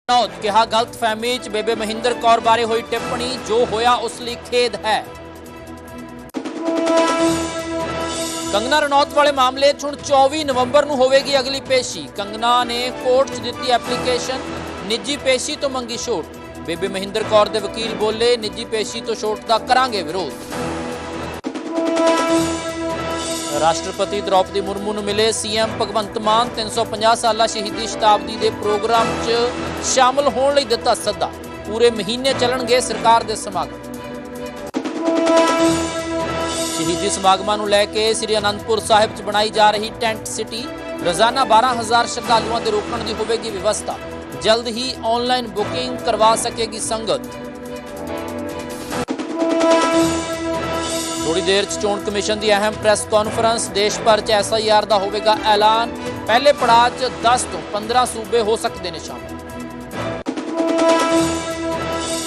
कहा गलतफहमी च बेबे महिंदर कौर बारे हुई टिप्पणी जो होया उस लिए खेद है। कंगना रनौत वाले मामले हुण 24 नवंबर नूं होवेगी अगली पेशी। कंगना ने कोर्ट च दित्ती एप्लीकेशन, निजी पेशी तो मंगी छूट। बेबे महिंदर कौर दे वकील बोले निजी पेशी तो छूट दा करांगे विरोध। राष्ट्रपति द्रौपदी मुर्मू नूं मिले सीएम भगवंत मान। 350 साला शहीदी शताब्दी के प्रोग्राम च शामिल होने लई दिता सद्दा। पूरे महीने चलणगे सरकार दे समागम। शहीदी समागमां नूं लैके श्री आनंदपुर साहिब च बनाई जा रही टेंट सिटी। रोजाना 12,000 श्रद्धालुओं के रोकण की होवेगी व्यवस्था। जल्द ही ऑनलाइन बुकिंग करवा सकेगी संगत। थोड़ी देर चोण कमीशन की अहम प्रेस कॉन्फ्रेंस। देश भर च SIR का होगा ऐलान। पहले पड़ाव च 10 तो 15 सूबे हो सकते हैं शामिल।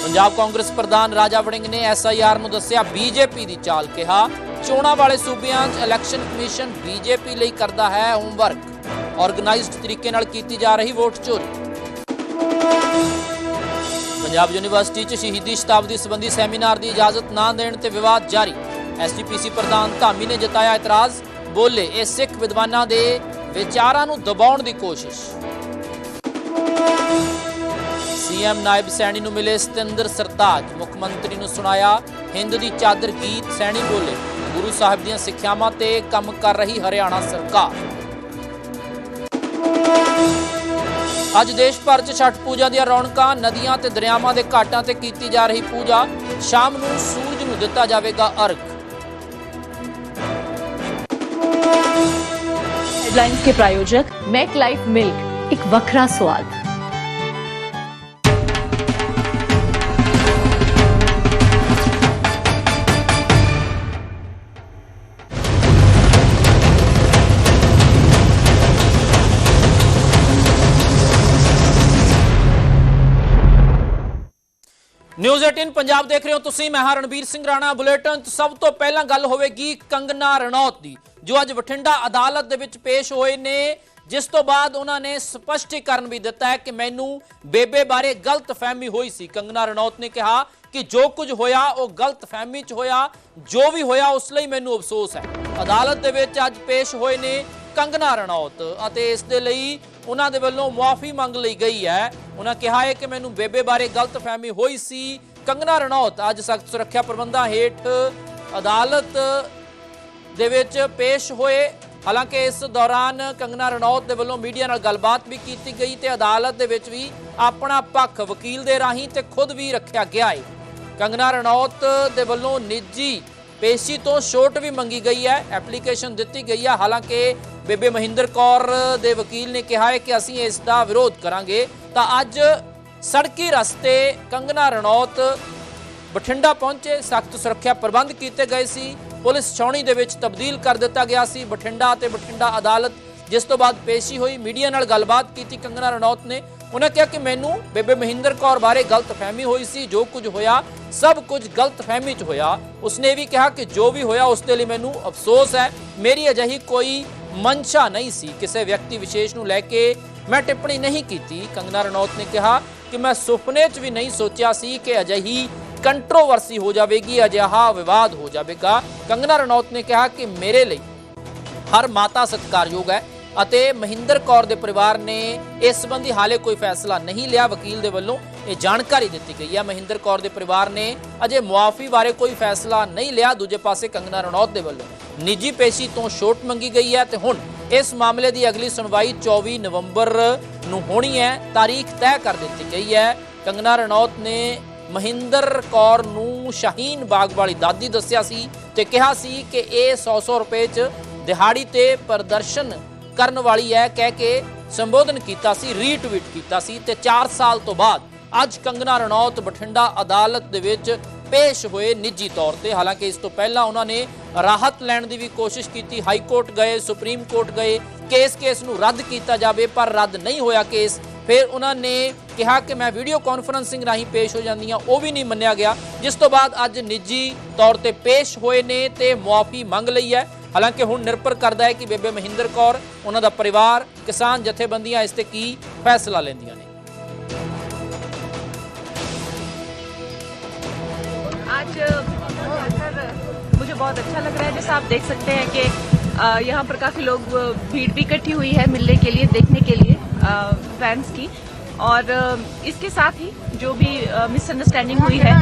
पंजाब कांग्रेस प्रधान राजा वड़िंग ने SIR नूं दस्सिया बीजेपी की चाल। कहा चोणां वाले सूबियां च इलैक्शन कमीशन बीजेपी लई करदा है होमवर्क। ऑर्गेनाइज्ड तरीके नाल कीती जा रही वोट चोरी। पंजाब यूनिवर्सिटी च शहीदी शताब्दी संबंधी सैमीनार की इजाजत ना देने ते विवाद जारी। SGPC प्रधान धामी ने जताया इतराज। बोले ये सिख विद्वानां दे विचारां नूं दबाउण दी कोशिश। सीएम नायब सैनी नूं मिले सतिंदर सरताज। मुख्यमंत्री नूं सुनाया हिंद दी चादर गीत। सैनी बोले गुरु साहिब दीआं सिੱਖਿਆਵਾਂ ते काम कर रही हरियाणा सरकार। अज देश भर च छठ पूजा दी रौनकां। नदियां ते दरियावां दे घाटां ते कीती जा रही पूजा। शाम नूं सूरज नूं दित्ता जावेगा अर्घ। हेडलाइंस के प्रायोजक मैक लाइफ मिल्क, एक वखरा स्वाद। न्यूज़ 18 पंजाब देख रहे हो तुसीं। मैं हां रणबीर सिंह राणा। बुलेटिन सब तो पहला गल होवेगी कंगना रनौत दी, जो अज बठिंडा अदालत दे विच पेश होए ने, जिस तो बाद उन्होंने स्पष्टीकरण भी दिता है कि मैनू बेबे बारे गलत फहमी हुई सी। कंगना रनौत ने कहा कि जो कुछ होया वो गलत फहमी च होया, जो भी होया उस लई मैनू अफसोस है। अदालत दे विच अज पेश होए ने कंगना रनौत अते इस दे लई उन्हां दे वल्लों मुआफ़ी मंग लई गई है। उन्हां कहा है कि मैनू बेबे बारे गलत फहमी हुई सी। कंगना रनौत अज सख्त सुरक्षा प्रबंधां हेठ अदालत दे विच पेश होए। हालांकि इस दौरान कंगना रनौत दे वल्लों मीडिया नाल गलबात भी की गई ते अदालत दे विच भी अपना पक्ष वकील दे राहीं ते खुद भी रखिया गया है। कंगना रनौत दे वल्लों निजी पेशी तो छूट भी मंगी गई है, एप्लीकेशन दी गई है। हालांकि बेबे महिंदर कौर दे वकील ने कहा है कि असीं इसका विरोध करांगे। तो अज सड़की रस्ते कंगना रनौत बठिंडा पहुंचे। सख्त सुरक्षा प्रबंध किए गए सी। पुलिस छाउणी दे विच तब्दील कर दिता गया सी बठिंडा ते बठिंडा अदालत। जिस तो बाद पेशी हुई, मीडिया नाल गलबात की कंगना रनौत ने। उन्हें कहा कि मैनू बेबे महिंदर कौर बारे गलत फहमी हुई सी। जो कुछ होया सब कुछ गलत फहमी च होया। उसने भी कहा कि जो भी होया उसके लिए मैनू अफसोस है। मेरी अजिही कोई मंशा नहीं सी, किसी व्यक्ति विशेष नूं लैके मैं टिप्पणी नहीं की। कंगना रनौत ने कहा कि मैं सुपने च भी नहीं सोचा सी कि अजिही कंट्रोवर्सी हो जाएगी, अजिहा विवाद हो जाएगा। कंगना रनौत ने कहा कि मेरे लिए हर माता सत्कारयोग है ਅਤੇ ਮਹਿੰਦਰ ਕੌਰ ਦੇ ਪਰਿਵਾਰ ਨੇ ਇਸ ਸੰਬੰਧੀ ਹਾਲੇ ਕੋਈ ਫੈਸਲਾ ਨਹੀਂ ਲਿਆ। ਵਕੀਲ ਦੇ ਵੱਲੋਂ ਇਹ ਜਾਣਕਾਰੀ ਦਿੱਤੀ ਗਈ ਹੈ। ਮਹਿੰਦਰ ਕੌਰ ਦੇ ਪਰਿਵਾਰ ਨੇ ਅਜੇ ਮੁਆਫੀ ਬਾਰੇ ਕੋਈ ਫੈਸਲਾ ਨਹੀਂ ਲਿਆ। ਦੂਜੇ ਪਾਸੇ ਕੰਗਨਾ ਰਣੌਤ ਦੇ ਵੱਲੋਂ ਨਿੱਜੀ ਪੇਸ਼ੀ ਤੋਂ ਛੋਟ ਮੰਗੀ ਗਈ ਹੈ ਤੇ ਹੁਣ ਇਸ ਮਾਮਲੇ ਦੀ ਅਗਲੀ ਸੁਣਵਾਈ 24 ਨਵੰਬਰ ਨੂੰ ਹੋਣੀ ਹੈ। ਤਾਰੀਖ ਤੈਅ ਕਰ ਦਿੱਤੀ ਗਈ ਹੈ। ਕੰਗਨਾ ਰਣੌਤ ਨੇ ਮਹਿੰਦਰ ਕੌਰ ਨੂੰ ਸ਼ਾਹੀਨ ਬਾਗ ਵਾਲੀ ਦਾਦੀ ਦੱਸਿਆ ਸੀ ਤੇ ਕਿਹਾ ਸੀ ਕਿ ਇਹ 100 ਰੁਪਏ 'ਚ ਦਿਹਾੜੀ ਤੇ ਪ੍ਰਦਰਸ਼ਨ ਕਰਨ ਵਾਲੀ है कह के संबोधन किया सी, रीट्वीट किया सी। ते 4 साल तो बाद अज कंगना रनौत बठिंडा अदालत दे विच पेश होए निजी तौर पर। हालांकि इस तो पहला उन्होंने राहत लैण की भी कोशिश की। हाई कोर्ट गए, सुप्रीम कोर्ट गए, केस नूं रद्द किया जाए पर रद्द नहीं होया केस। फिर उन्होंने कहा कि मैं वीडियो कॉन्फ्रेंसिंग राही पेश हो जाती हाँ, वह भी नहीं मन्निया गया। जिस तो बाद अज निजी तौर पर पेश होए ने ते मुआफ़ी मंग लई है। हालांकि हुण निर्भर करता है कि बेबे महिंदर कौर, उन्हों का परिवार, किसान जथेबंदियां इस ते की फैसला लैंदियां ने। आज सर मुझे बहुत अच्छा लग रहा है। जैसा आप देख सकते हैं कि यहाँ पर काफ़ी लोग भीड़ भी इकट्ठी हुई है मिलने के लिए, देखने के लिए फैंस की। और इसके साथ ही जो भी मिसअंडरस्टैंडिंग हुई है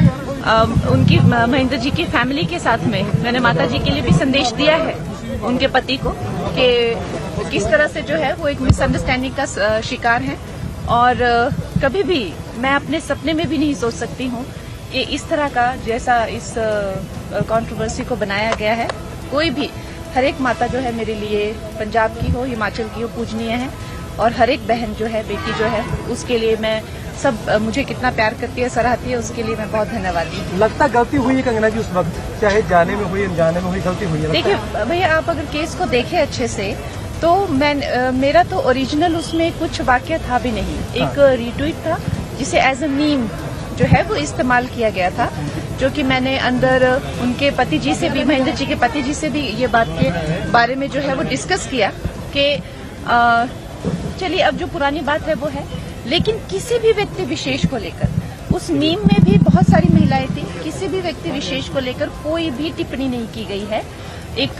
उनकी महेंद्र जी की फैमिली के साथ में मैंने माता जी के लिए भी संदेश दिया है उनके पति को कि किस तरह से जो है वो एक मिसअंडरस्टैंडिंग का शिकार है। और कभी भी मैं अपने सपने में भी नहीं सोच सकती हूँ कि इस तरह का जैसा इस कंट्रोवर्सी को बनाया गया है। कोई भी हर एक माता जो है मेरे लिए पंजाब की हो, हिमाचल की हो, पूजनीय है। और हर एक बहन जो है, बेटी जो है, उसके लिए मैं सब मुझे कितना प्यार करती है, सराहती है, उसके लिए मैं बहुत धन्यवादी हूँ। लगता गलती हुई है कंगना जी उस वक्त, चाहे जाने में हुई अनजाने में हुई, गलती हुई है? देखिए भैया, आप अगर केस को देखें अच्छे से तो मेरा तो ओरिजिनल उसमें कुछ वाक्य था भी नहीं। एक रीट्वीट था जिसे एज अ मीम जो है वो इस्तेमाल किया गया था, जो कि मैंने अंदर उनके पति जी से भी, महेंद्र जी के पति जी से भी ये बात के बारे में जो है वो डिस्कस किया कि चलिए अब जो पुरानी बात है वो है, लेकिन किसी भी व्यक्ति विशेष को लेकर उस मीम में भी बहुत सारी महिलाएं थी, किसी भी व्यक्ति विशेष को लेकर कोई भी टिप्पणी नहीं की गई है। एक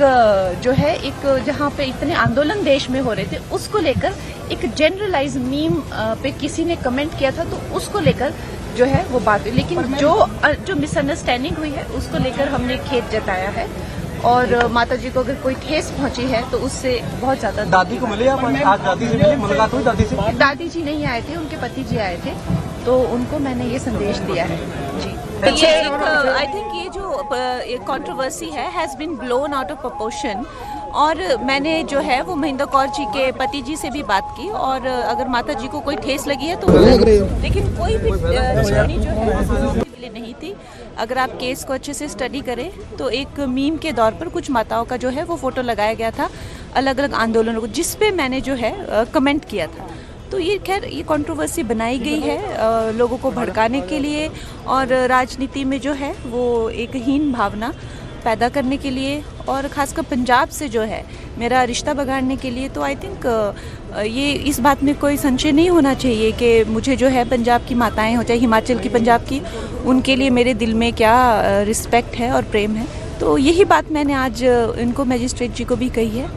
जो है एक जहाँ पे इतने आंदोलन देश में हो रहे थे उसको लेकर एक जनरलाइज मीम पे किसी ने कमेंट किया था, तो उसको लेकर जो है वो बात हुई। लेकिन जो मिसअंडरस्टैंडिंग हुई है उसको लेकर हमने खेद जताया है। और माता जी को अगर कोई ठेस पहुंची है तो उससे बहुत ज्यादा। दादी को मिले आप आज? दादी से मिले, मुलाकात हुई दादी से? दादी जी नहीं आए थे, उनके पति जी आए थे, तो उनको मैंने ये संदेश दिया है जी। ये आई थिंक ये जो कंट्रोवर्सी है has been blown out of proportion. और मैंने जो है वो महेंद्र कौर जी के पति जी से भी बात की, और अगर माता जी को कोई ठेस लगी है तो लेकिन कोई भी टिप्पणी जो है लिए नहीं थी। अगर आप केस को अच्छे से स्टडी करें तो एक मीम के दौर पर कुछ माताओं का जो है वो फोटो लगाया गया था अलग अलग आंदोलनों को, जिस पे मैंने जो है कमेंट किया था। तो ये खैर ये कंट्रोवर्सी बनाई गई है लोगों को भड़काने के लिए और राजनीति में जो है वो एक हीन भावना पैदा करने के लिए, और खासकर पंजाब से जो है मेरा रिश्ता बिगाड़ने के लिए। तो आई थिंक ये इस बात में कोई संशय नहीं होना चाहिए कि मुझे जो है पंजाब की माताएं हो चाहे हिमाचल की, पंजाब की, उनके लिए मेरे दिल में क्या रिस्पेक्ट है और प्रेम है। तो यही बात मैंने आज इनको मैजिस्ट्रेट जी को भी कही है।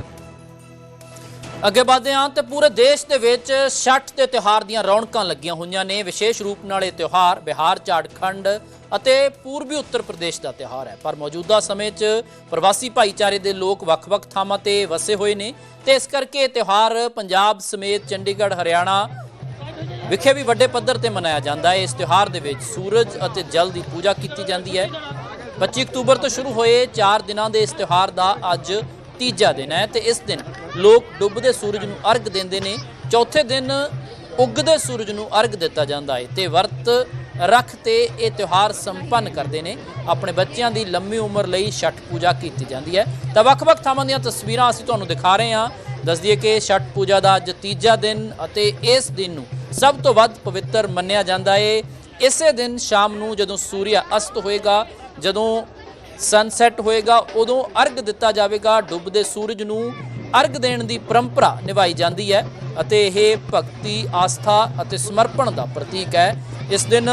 ਅੱਗੇ ਵਧਦੇ ਹਾਂ ਤੇ ਪੂਰੇ ਦੇਸ਼ ਦੇ ਵਿੱਚ ਛਠ ਦੇ ਤਿਉਹਾਰ ਦੀਆਂ ਰੌਣਕਾਂ ਲੱਗੀਆਂ ਹੋਈਆਂ ਨੇ। ਵਿਸ਼ੇਸ਼ ਰੂਪ ਨਾਲ ਇਹ ਤਿਉਹਾਰ ਬਿਹਾਰ, ਝਾਰਖੰਡ ਅਤੇ ਪੂਰਬੀ ਉੱਤਰ ਪ੍ਰਦੇਸ਼ ਦਾ ਤਿਉਹਾਰ ਹੈ। ਪਰ ਮੌਜੂਦਾ ਸਮੇਂ 'ਚ ਪ੍ਰਵਾਸੀ ਭਾਈਚਾਰੇ ਦੇ ਲੋਕ ਵੱਖ-ਵੱਖ ਥਾਵਾਂ ਤੇ ਵਸੇ ਹੋਏ ਨੇ ਤੇ ਇਸ ਕਰਕੇ ਇਹ ਤਿਉਹਾਰ ਪੰਜਾਬ ਸਮੇਤ ਚੰਡੀਗੜ੍ਹ, ਹਰਿਆਣਾ ਵਿਖੇ ਵੀ ਵੱਡੇ ਪੱਧਰ ਤੇ ਮਨਾਇਆ ਜਾਂਦਾ ਹੈ। ਇਸ ਤਿਉਹਾਰ ਦੇ ਵਿੱਚ ਸੂਰਜ ਅਤੇ ਜਲ ਦੀ ਪੂਜਾ ਕੀਤੀ ਜਾਂਦੀ ਹੈ। 25 ਅਕਤੂਬਰ ਤੋਂ ਸ਼ੁਰੂ ਹੋਏ 4 ਦਿਨਾਂ ਦੇ ਇਸ ਤਿਉਹਾਰ ਦਾ ਅੱਜ ਤੀਜਾ ਦਿਨ ਹੈ ਤੇ ਇਸ ਦਿਨ ਲੋਕ ਡੁੱਬਦੇ ਸੂਰਜ ਨੂੰ ਅਰਗ ਦਿੰਦੇ ਨੇ। ਚੌਥੇ ਦਿਨ ਉੱਗਦੇ ਸੂਰਜ ਨੂੰ ਅਰਗ ਦਿੱਤਾ ਜਾਂਦਾ ਹੈ ਤੇ ਵਰਤ ਰੱਖ ਤੇ ਇਹ ਤਿਉਹਾਰ ਸੰਪੰਨ ਕਰਦੇ ਨੇ। ਆਪਣੇ ਬੱਚਿਆਂ ਦੀ ਲੰਮੀ ਉਮਰ ਲਈ ਛਠ ਪੂਜਾ ਕੀਤੀ ਜਾਂਦੀ ਹੈ। ਤਾਂ ਵੱਖ-ਵੱਖ ਥਾਵਾਂ ਦੀਆਂ ਤਸਵੀਰਾਂ ਅਸੀਂ ਤੁਹਾਨੂੰ ਦਿਖਾ ਰਹੇ ਹਾਂ। ਦੱਸ ਦਈਏ ਕਿ ਛਠ ਪੂਜਾ ਦਾ ਅੱਜ ਤੀਜਾ ਦਿਨ ਅਤੇ ਇਸ ਦਿਨ ਨੂੰ ਸਭ ਤੋਂ ਵੱਧ ਪਵਿੱਤਰ ਮੰਨਿਆ ਜਾਂਦਾ ਹੈ। ਇਸੇ ਦਿਨ ਸ਼ਾਮ ਨੂੰ ਜਦੋਂ ਸੂਰਿਆ ਅਸਤ ਹੋਏਗਾ, ਜਦੋਂ ਸਨਸੈਟ ਹੋਏਗਾ, ਉਦੋਂ ਅਰਗ ਦਿੱਤਾ ਜਾਵੇਗਾ। ਡੁੱਬਦੇ ਸੂਰਜ ਨੂੰ ਅਰਗ ਦੇਣ ਦੀ ਪਰੰਪਰਾ ਨਿਭਾਈ ਜਾਂਦੀ ਹੈ ਅਤੇ ਇਹ ਭਗਤੀ, ਆਸਥਾ ਅਤੇ ਸਮਰਪਣ ਦਾ ਪ੍ਰਤੀਕ ਹੈ। ਇਸ ਦਿਨ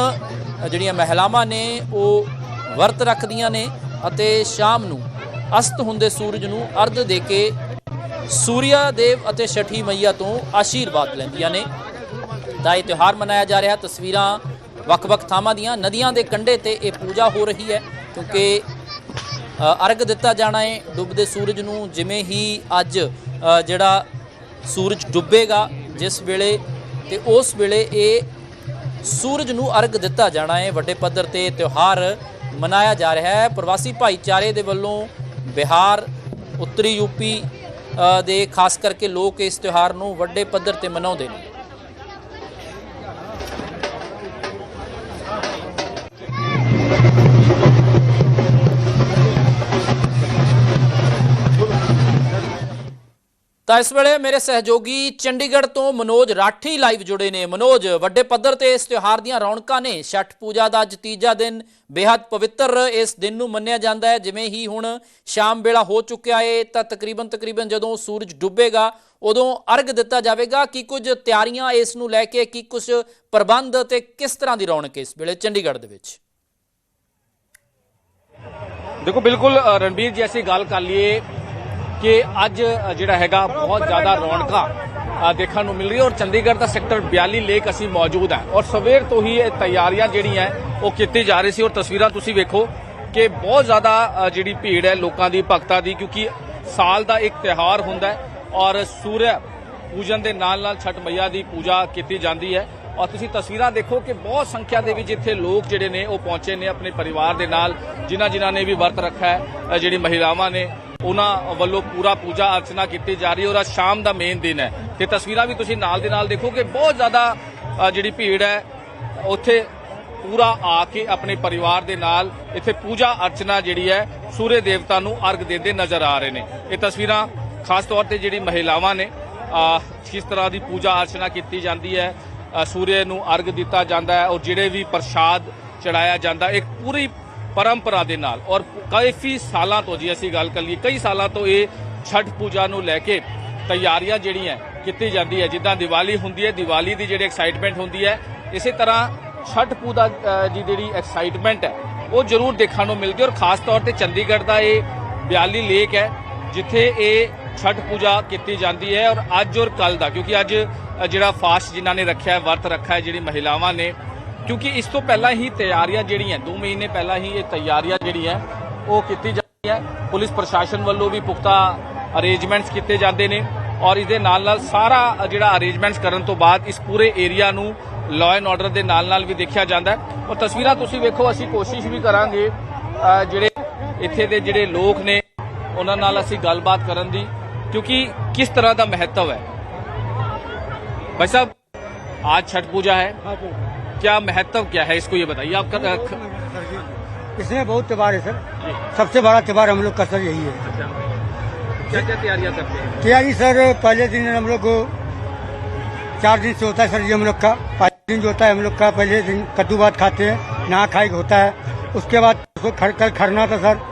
ਜਿਹੜੀਆਂ ਮਹਿਲਾਵਾਂ ਨੇ ਉਹ ਵਰਤ ਰੱਖਦੀਆਂ ਨੇ ਅਤੇ ਸ਼ਾਮ ਨੂੰ ਅਸਤ ਹੁੰਦੇ ਸੂਰਜ ਨੂੰ ਅਰਗ ਦੇ ਕੇ ਸੂਰਿਆ ਦੇਵ ਅਤੇ ਛਠੀ ਮਈਆ ਤੋਂ ਆਸ਼ੀਰਵਾਦ ਲੈਂਦੀਆਂ ਨੇ। ਤਾਂ ਇਹ ਤਿਉਹਾਰ ਮਨਾਇਆ ਜਾ ਰਿਹਾ। ਤਸਵੀਰਾਂ ਵੱਖ-ਵੱਖ ਥਾਵਾਂ ਦੀਆਂ, ਨਦੀਆਂ ਦੇ ਕੰਢੇ ਤੇ ਇਹ ਪੂਜਾ ਹੋ ਰਹੀ ਹੈ ਕਿਉਂਕਿ ਅਰਗ ਦਿੱਤਾ ਜਾਣਾ ਹੈ ਡੁੱਬਦੇ ਸੂਰਜ ਨੂੰ। ਜਿਵੇਂ ਹੀ ਅੱਜ ਜਿਹੜਾ ਸੂਰਜ ਡੁੱਬੇਗਾ ਜਿਸ ਵੇਲੇ ਤੇ ਉਸ ਵੇਲੇ ਇਹ ਸੂਰਜ ਨੂੰ ਅਰਗ ਦਿੱਤਾ ਜਾਣਾ ਹੈ। ਵੱਡੇ ਪੱਧਰ ਤੇ ਤਿਉਹਾਰ ਮਨਾਇਆ ਜਾ ਰਿਹਾ ਹੈ। ਪ੍ਰਵਾਸੀ ਭਾਈਚਾਰੇ ਦੇ ਵੱਲੋਂ ਬਿਹਾਰ, ਉੱਤਰੀ ਯੂਪੀ ਦੇ ਖਾਸ ਕਰਕੇ ਲੋਕ ਇਸ ਤਿਉਹਾਰ ਨੂੰ ਵੱਡੇ ਪੱਧਰ ਤੇ ਮਨਾਉਂਦੇ ਨੇ। ਤਾਂ ਇਸ ਵੇਲੇ ਮੇਰੇ ਸਹਿਯੋਗੀ ਚੰਡੀਗੜ੍ਹ ਤੋਂ ਮਨੋਜ ਰਾਠੀ ਲਾਈਵ ਜੁੜੇ ਨੇ। ਮਨੋਜ, ਵੱਡੇ ਪੱਧਰ ਤੇ ਇਸ ਤਿਉਹਾਰ ਦੀਆਂ ਰੌਣਕਾਂ ਨੇ। ਛਠ ਪੂਜਾ ਦਾ ਅੱਜ ਤੀਜਾ ਦਿਨ ਬੇहद ਪਵਿੱਤਰ ਇਸ ਦਿਨ ਨੂੰ ਮੰਨਿਆ ਜਾਂਦਾ ਹੈ। ਜਿਵੇਂ ਹੀ ਹੁਣ ਸ਼ਾਮ ਵੇਲਾ ਹੋ ਚੁੱਕਿਆ ਹੈ ਤਾਂ ਤਕਰੀਬਨ ਜਦੋਂ ਸੂਰਜ ਡੁੱਬੇਗਾ ਉਦੋਂ ਅਰਗ ਦਿੱਤਾ ਜਾਵੇਗਾ। ਕੀ ਕੁਝ ਤਿਆਰੀਆਂ ਇਸ ਨੂੰ ਲੈ ਕੇ, ਕੀ ਕੁਝ ਪ੍ਰਬੰਧ ਤੇ ਕਿਸ ਤਰ੍ਹਾਂ ਦੀ ਰੌਣਕ ਇਸ ਵੇਲੇ ਚੰਡੀਗੜ੍ਹ ਦੇ ਵਿੱਚ? ਦੇਖੋ ਬਿਲਕੁਲ ਰਣਬੀਰ ਜੀ ਅਸੀਂ ਗੱਲ ਕਰ ਲਈਏ ਕਿ ਅੱਜ ਜਿਹੜਾ ਹੈਗਾ ਬਹੁਤ ਜ਼ਿਆਦਾ ਰੌਣਕਾਂ ਦੇਖਣ ਨੂੰ ਮਿਲ ਰਹੀ ਹੈ ਔਰ ਚੰਡੀਗੜ੍ਹ ਦਾ ਸੈਕਟਰ 42 ਲੇਕ ਅਸੀਂ ਮੌਜੂਦ ਹੈ ਔਰ ਸਵੇਰ ਤੋਂ ਹੀ ਇਹ ਤਿਆਰੀਆਂ ਜਿਹੜੀਆਂ ਉਹ ਕੀਤੀ ਜਾ ਰਹੀ ਸੀ ਔਰ ਤਸਵੀਰਾਂ ਤੁਸੀਂ ਵੇਖੋ ਕਿ ਬਹੁਤ ਜ਼ਿਆਦਾ ਜਿਹੜੀ ਭੀੜ ਹੈ ਲੋਕਾਂ ਦੀ ਭਗਤਾਂ ਦੀ ਕਿਉਂਕਿ ਸਾਲ ਦਾ ਇੱਕ ਤਿਉਹਾਰ ਹੁੰਦਾ ਹੈ ਔਰ ਸੂਰਜ ਪੂਜਨ ਦੇ ਨਾਲ ਛਠ ਮਈਆ ਦੀ ਪੂਜਾ ਕੀਤੀ ਜਾਂਦੀ ਹੈ ਔਰ ਤੁਸੀਂ ਤਸਵੀਰਾਂ ਦੇਖੋ ਕਿ ਬਹੁਤ ਸੰਖਿਆ ਦੇ ਵਿੱਚ ਇੱਥੇ ਲੋਕ ਜਿਹੜੇ ਨੇ ਉਹ ਪਹੁੰਚੇ ਨੇ ਆਪਣੇ ਪਰਿਵਾਰ ਦੇ ਨਾਲ ਜਿਨ੍ਹਾਂ ਨੇ ਵੀ ਵਰਤ ਰੱਖਾ ਹੈ ਜਿਹੜੀ ਮਹਿਲਾਵਾਂ ਨੇ ਉਹਨਾਂ ਵੱਲੋਂ ਪੂਰਾ ਪੂਜਾ ਅਰਚਨਾ ਕੀਤੀ ਜਾ ਰਹੀ ਹੈ ਔਰ ਅੱਜ ਸ਼ਾਮ ਦਾ ਮੇਨ ਦਿਨ ਹੈ ਤੇ ਤਸਵੀਰਾਂ ਵੀ ਤੁਸੀਂ ਨਾਲ ਦੇ ਨਾਲ ਦੇਖੋ ਕਿ ਬਹੁਤ ਜ਼ਿਆਦਾ ਜਿਹੜੀ ਭੀੜ ਹੈ ਉੱਥੇ ਪੂਰਾ ਆ ਕੇ ਆਪਣੇ ਪਰਿਵਾਰ ਦੇ ਨਾਲ ਇੱਥੇ ਪੂਜਾ ਅਰਚਨਾ ਜਿਹੜੀ ਹੈ ਸੂਰਜ ਦੇਵਤਾ ਨੂੰ ਅਰਗ ਦਿੰਦੇ ਨਜ਼ਰ ਆ ਰਹੇ ਨੇ। ਇਹ ਤਸਵੀਰਾਂ ਖਾਸ ਤੌਰ ਤੇ ਜਿਹੜੀ ਮਹਿਲਾਵਾਂ ਨੇ ਕਿਸ ਤਰ੍ਹਾਂ ਦੀ ਪੂਜਾ ਅਰਚਨਾ ਕੀਤੀ ਜਾਂਦੀ ਹੈ ਸੂਰਜ ਨੂੰ ਅਰਗ ਦਿੱਤਾ ਜਾਂਦਾ ਹੈ ਔਰ ਜਿਹੜੇ ਵੀ ਪ੍ਰਸ਼ਾਦ ਚੜਾਇਆ ਜਾਂਦਾ ਇੱਕ ਪੂਰੀ ਪਰੰਪਰਾ ਦੇ ਨਾਲ ਔਰ ਕਾਫੀ ਸਾਲਾਂ ਤੋਂ ਜੀ ਅਸੀਂ ਗੱਲ ਕਰ ਲਈਏ ਕਈ ਸਾਲਾਂ ਤੋਂ ਇਹ ਛਠ ਪੂਜਾ ਨੂੰ ਲੈ ਕੇ ਤਿਆਰੀਆਂ ਜਿਹੜੀਆਂ ਕੀਤੀ ਜਾਂਦੀ ਹੈ ਜਿੱਦਾਂ ਦੀਵਾਲੀ ਹੁੰਦੀ ਹੈ ਦੀਵਾਲੀ ਦੀ ਜਿਹੜੀ ਐਕਸਾਈਟਮੈਂਟ ਹੁੰਦੀ ਹੈ ਇਸੇ ਤਰ੍ਹਾਂ ਛਠ ਪੂਜਾ ਦੀ ਜਿਹੜੀ ਐਕਸਾਈਟਮੈਂਟ ਹੈ ਉਹ ਜ਼ਰੂਰ ਦੇਖਣ ਨੂੰ ਮਿਲਦੀ ਔਰ ਖਾਸ ਤੌਰ ਤੇ ਚੰਡੀਗੜ੍ਹ ਦਾ ਇਹ 42 ਲੇਕ ਹੈ ਜਿੱਥੇ ਇਹ ਛਠ ਪੂਜਾ ਕੀਤੀ ਜਾਂਦੀ ਹੈ ਔਰ ਅੱਜ ਔਰ ਕੱਲ ਦਾ ਕਿਉਂਕਿ ਅੱਜ ਜਿਹੜਾ ਫਾਸਟ ਜਿਨ੍ਹਾਂ ਨੇ ਰੱਖਿਆ ਹੈ ਵਰਤ ਰੱਖਾ ਹੈ ਜਿਹੜੀ ਮਹਿਲਾਵਾਂ ਨੇ ਕਿਉਂਕਿ ਇਸ ਤੋਂ ਪਹਿਲਾਂ ਹੀ ਤਿਆਰੀਆਂ ਜਿਹੜੀਆਂ 2 ਮਹੀਨੇ ਪਹਿਲਾਂ ਹੀ ਇਹ ਤਿਆਰੀਆਂ ਜਿਹੜੀਆਂ ਉਹ ਕੀਤੀ ਜਾਂਦੀਆਂ ਪੁਲਿਸ ਪ੍ਰਸ਼ਾਸਨ ਵੱਲੋਂ ਵੀ ਪੁਖਤਾ ਅਰੇਂਜਮੈਂਟਸ ਕੀਤੇ ਜਾਂਦੇ ਨੇ ਔਰ ਇਹਦੇ ਨਾਲ ਸਾਰਾ ਜਿਹੜਾ ਅਰੇਂਜਮੈਂਟਸ ਕਰਨ ਤੋਂ ਬਾਅਦ ਇਸ ਪੂਰੇ ਏਰੀਆ ਨੂੰ ਲਾਅ ਐਂਡ ਆਰਡਰ ਦੇ ਨਾਲ ਵੀ ਦੇਖਿਆ ਜਾਂਦਾ ਹੈ ਔਰ ਤਸਵੀਰਾਂ ਤੁਸੀਂ ਵੇਖੋ ਅਸੀਂ ਕੋਸ਼ਿਸ਼ ਵੀ ਕਰਾਂਗੇ ਜਿਹੜੇ ਇੱਥੇ ਦੇ ਜਿਹੜੇ ਲੋਕ ਨੇ ਉਹਨਾਂ ਨਾਲ ਅਸੀਂ ਗੱਲਬਾਤ ਕਰਨ ਦੀ क्योंकि किस तरह का महत्व है भाई साहब आज छठ पूजा है क्या महत्व क्या है इसको ये बताइए आपका इसमें बहुत त्योहार है सर सबसे बड़ा त्योहार हम लोग का सर यही है क्या क्या तैयारियां करते हैं तैयारी सर पहले दिन हम लोग 4 दिन से होता है सर ये हम लोग का पहले दिन जो होता है हम लोग का पहले दिन कद्दू भात खाते हैं नहा खाई होता है उसके बाद कल खरना था सर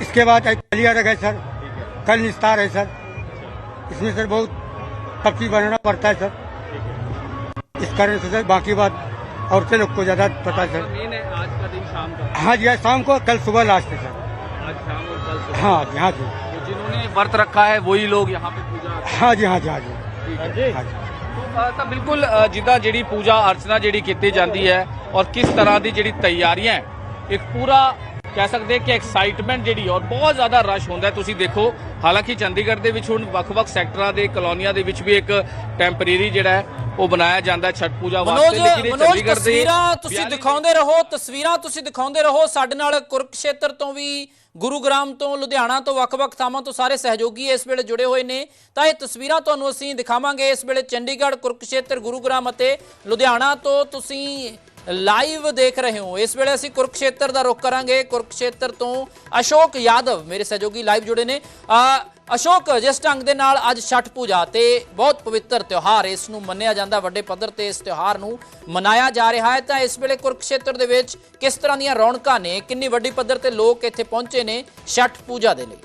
इसके बाद कलिया रख है सर कल निस्तार है सर इसमें सर बहुत सब्जी बनाना पड़ता है सर इस कारण से सर बाकी बात औरतें लोग को ज्यादा पता है सर मेन है आज का दिन शाम का हाँ जी आज शाम को कल सुबह लास्ट है सर आज शाम और कल सुबह हाँ जी हाँ जी तो जिन्होंने व्रत रखा है वही लोग यहाँ पे पूजा हाँ जी हाँ जी हाँ जी हाँ जी ਤਾਂ ਬਿਲਕੁਲ ਜਿੱਦਾਂ ਜਿਹੜੀ ਪੂਜਾ ਅਰਚਨਾ ਜਿਹੜੀ ਕੀਤੀ ਜਾਂਦੀ ਹੈ ਔਰ ਕਿਸ ਤਰ੍ਹਾਂ ਦੀ ਜਿਹੜੀ ਤਿਆਰੀਆਂ ਇੱਕ ਪੂਰਾ ਕਹਿ ਸਕਦੇ ਕਿ ਐਕਸਾਈਟਮੈਂਟ ਜਿਹੜੀ ਔਰ ਬਹੁਤ ਜ਼ਿਆਦਾ ਰਸ਼ ਹੁੰਦਾ ਤੁਸੀਂ ਦੇਖੋ ਹਾਲਾਂਕਿ ਚੰਡੀਗੜ੍ਹ ਦੇ ਵਿੱਚ ਹੁਣ ਵੱਖ-ਵੱਖ ਸੈਕਟਰਾਂ ਦੇ ਕਲੋਨੀਆਂ ਦੇ ਵਿੱਚ ਵੀ ਇੱਕ ਟੈਂਪਰੇਰੀ ਜਿਹੜਾ ਹੈ ਉਹ ਬਣਾਇਆ ਜਾਂਦਾ ਛਠ ਪੂਜਾ ਵਾਸਤੇ ਲੇਕਿਨ ਇਹ ਚੰਡੀਗੜ੍ਹ ਦੇ ਤਸਵੀਰਾਂ ਤੁਸੀਂ ਦਿਖਾਉਂਦੇ ਰਹੋ ਸਾਡੇ ਨਾਲ ਕੁਰੂਕਸ਼ੇਤਰ ਤੋਂ ਵੀ ਗੁਰੂਗ੍ਰਾਮ ਤੋਂ ਲੁਧਿਆਣਾ ਤੋਂ ਵੱਖ-ਵੱਖ ਥਾਵਾਂ ਤੋਂ ਸਾਰੇ ਸਹਿਯੋਗੀ ਇਸ ਵੇਲੇ ਜੁੜੇ ਹੋਏ ਨੇ ਤਾਂ ਇਹ ਤਸਵੀਰਾਂ ਤੁਹਾਨੂੰ ਅਸੀਂ ਦਿਖਾਵਾਂਗੇ ਇਸ ਵੇਲੇ ਚੰਡੀਗੜ੍ਹ ਕੁਰੂਕਸ਼ੇਤਰ ਗੁਰੂਗ੍ਰਾਮ ਅਤੇ ਲੁਧਿਆਣਾ ਤੋਂ ਤੁਸੀਂ ਲਾਈਵ ਦੇਖ ਰਹੇ ਹੋ ਇਸ ਵੇਲੇ ਅਸੀਂ ਕੁਰੂਕਸ਼ੇਤਰ ਦਾ ਰੁਖ ਕਰਾਂਗੇ ਕੁਰੂਕਸ਼ੇਤਰ ਤੋਂ ਅਸ਼ੋਕ ਯਾਦਵ ਮੇਰੇ ਸਹਿਯੋਗੀ ਲਾਈਵ ਜੁੜੇ ਨੇ ਅਸ਼ੋਕ ਜਿਸ ਢੰਗ ਦੇ ਨਾਲ ਅੱਜ ਛਠ ਪੂਜਾ ਤੇ ਬਹੁਤ ਪਵਿੱਤਰ ਤਿਉਹਾਰ ਇਸ ਨੂੰ ਮੰਨਿਆ ਜਾਂਦਾ ਵੱਡੇ ਪੱਧਰ ਤੇ ਇਸ ਤਿਉਹਾਰ ਨੂੰ ਮਨਾਇਆ ਜਾ ਰਿਹਾ ਹੈ ਤਾਂ ਇਸ ਵੇਲੇ ਕੁਰੂਕਸ਼ੇਤਰ ਦੇ ਵਿੱਚ ਕਿਸ ਤਰ੍ਹਾਂ ਦੀਆਂ ਰੌਣਕਾਂ ਨੇ ਕਿੰਨੀ ਵੱਡੀ ਪੱਧਰ ਤੇ ਲੋਕ ਇੱਥੇ ਪਹੁੰਚੇ ਨੇ ਛਠ ਪੂਜਾ ਦੇ ਲਈ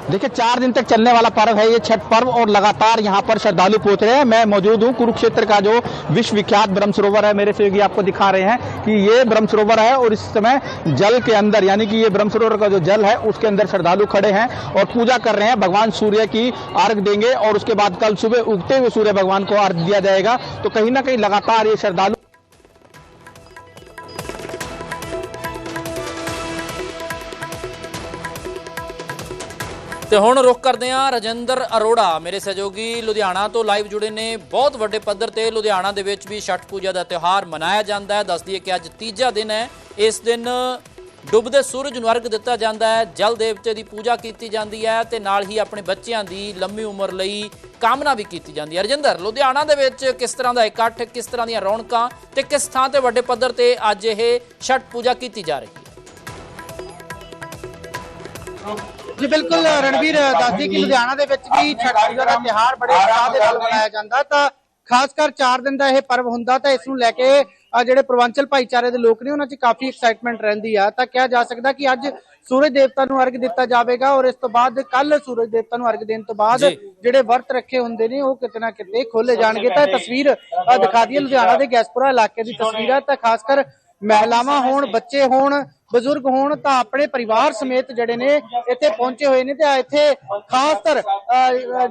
देखिए 4 दिन तक चलने वाला पर्व है ये छठ पर्व और लगातार यहाँ पर श्रद्धालु पहुंच रहे हैं। मैं मौजूद हूँ कुरुक्षेत्र का जो विश्व विख्यात ब्रह्म सरोवर है मेरे सहयोगी आपको दिखा रहे हैं कि ये ब्रह्म सरोवर है और इस समय जल के अंदर यानी कि ये ब्रह्म सरोवर का जो जल है उसके अंदर श्रद्धालु खड़े हैं और पूजा कर रहे हैं। भगवान सूर्य की अर्घ देंगे और उसके बाद कल सुबह उगते हुए सूर्य भगवान को अर्घ दिया जाएगा। तो कहीं ना कहीं लगातार ये श्रद्धालु ਤੇ ਹੁਣ ਰੁਖ ਕਰਦੇ ਹਾਂ ਰਜਿੰਦਰ ਅਰੋੜਾ ਮੇਰੇ ਸਹਿਯੋਗੀ ਲੁਧਿਆਣਾ ਤੋਂ ਲਾਈਵ ਜੁੜੇ ਨੇ ਬਹੁਤ ਵੱਡੇ ਪੱਧਰ ਤੇ ਲੁਧਿਆਣਾ ਦੇ ਵਿੱਚ ਵੀ ਛਠ ਪੂਜਾ ਦਾ ਤਿਉਹਾਰ ਮਨਾਇਆ ਜਾਂਦਾ ਹੈ ਦੱਸ ਦਈਏ ਕਿ ਅੱਜ ਤੀਜਾ ਦਿਨ ਹੈ ਇਸ ਦਿਨ ਡੁੱਬਦੇ ਸੂਰਜ ਨੂੰ ਅਰਘ ਦਿੱਤਾ ਜਾਂਦਾ ਹੈ ਜਲ ਦੇਵਤੇ ਦੀ ਪੂਜਾ ਕੀਤੀ ਜਾਂਦੀ ਹੈ ਤੇ ਨਾਲ ਹੀ ਆਪਣੇ ਬੱਚਿਆਂ ਦੀ ਲੰਮੀ ਉਮਰ ਲਈ ਕਾਮਨਾ ਵੀ ਕੀਤੀ ਜਾਂਦੀ ਹੈ ਰਜਿੰਦਰ ਲੁਧਿਆਣਾ ਦੇ ਵਿੱਚ ਕਿਸ ਤਰ੍ਹਾਂ ਦਾ ਇਕੱਠ ਕਿਸ ਤਰ੍ਹਾਂ ਦੀਆਂ ਰੌਣਕਾਂ ਤੇ ਕਿਸ ਥਾਂ ਤੇ ਵੱਡੇ ਪੱਧਰ ਤੇ ਅੱਜ ਇਹ ਛਠ ਪੂਜਾ ਕੀਤੀ ਜਾ ਰਹੀ ਹੈ जी बिल्कुल रणवीर दस दी कि लुधियाना दे विच भी छठ पूजा दा त्योहार बड़े उत्साह दे नाल मनाया जांदा तां खासकर 4 दिन का यह पर्व हुंदा तां इस नूं लैके ਜਿਹੜੇ ਪ੍ਰਵਾਂਚਲ ਭਾਈਚਾਰੇ ਦੇ ਲੋਕ ਨੇ ਉਹਨਾਂ 'ਚ ਕਾਫੀ ਐਕਸਾਈਟਮੈਂਟ ਰਹਿੰਦੀ ਆ ਤਾਂ ਕਿਹਾ ਜਾ ਸਕਦਾ ਕਿ ਅੱਜ ਸੂਰਜ ਦੇਵਤਾ ਨੂੰ ਅਰਗ ਦਿੱਤਾ ਜਾਵੇਗਾ ਔਰ ਇਸ ਤੋਂ ਬਾਅਦ ਕੱਲ ਸੂਰਜ ਦੇਵਤਾ ਨੂੰ ਅਰਗ ਦੇਣ ਤੋਂ ਬਾਅਦ ਜਿਹੜੇ ਵਰਤ ਰੱਖੇ ਹੁੰਦੇ ਨੇ ਉਹ ਕਿਤੇ ਨਾ ਕਿਤੇ ਖੋਲੇ ਜਾਣਗੇ। ਤਾਂ ਇਹ ਤਸਵੀਰ ਦਿਖਾ ਦਈਏ ਲੁਧਿਆਣਾ ਦੇ ਗੈਸਪੁਰਾ ਇਲਾਕੇ ਦੀ ਤਸਵੀਰ ਹੈ। ਤਾਂ ਖਾਸ ਕਰ ਮਹਿਲਾਵਾਂ ਹੋਣ, ਬੱਚੇ ਹੋਣ, ਬਜ਼ੁਰਗ ਹੋਣ ਤਾਂ ਆਪਣੇ ਪਰਿਵਾਰ ਸਮੇਤ ਜਿਹੜੇ ਨੇ ਇੱਥੇ ਪਹੁੰਚੇ ਹੋਏ ਨੇ। ਤੇ ਇੱਥੇ ਖਾਸ ਕਰ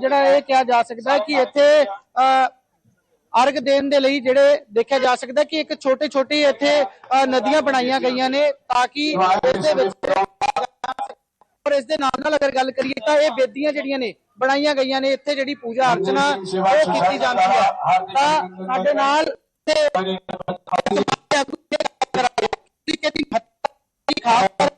ਜਿਹੜਾ ਇਹ ਕਿਹਾ ਜਾ ਸਕਦਾ ਕਿ ਇੱਥੇ अर्घ देने ਦੇ ਲਈ ਜਿਹੜੇ ਦੇਖਿਆ ਜਾ ਸਕਦਾ ਕਿ ਇੱਕ ਛੋਟੇ ਛੋਟੇ ਇੱਥੇ ਨਦੀਆਂ ਬਣਾਈਆਂ ਗਈਆਂ ਨੇ ताकि ਇਸ ਦੇ ਵਿੱਚ ਔਰ ਇਸ ਦੇ ਨਾਲ ਅਗਰ ਗੱਲ ਕਰੀਏ ਤਾਂ ਇਹ ਬੇਦੀਆਂ ਜਿਹੜੀਆਂ ਨੇ ਬਣਾਈਆਂ ਗਈਆਂ ਨੇ ਇੱਥੇ ਜਿਹੜੀ ਪੂਜਾ ਅਰਚਨਾ ਉਹ ਕੀਤੀ ਜਾਂਦੀ ਹੈ। ਤਾਂ ਸਾਡੇ ਨਾਲ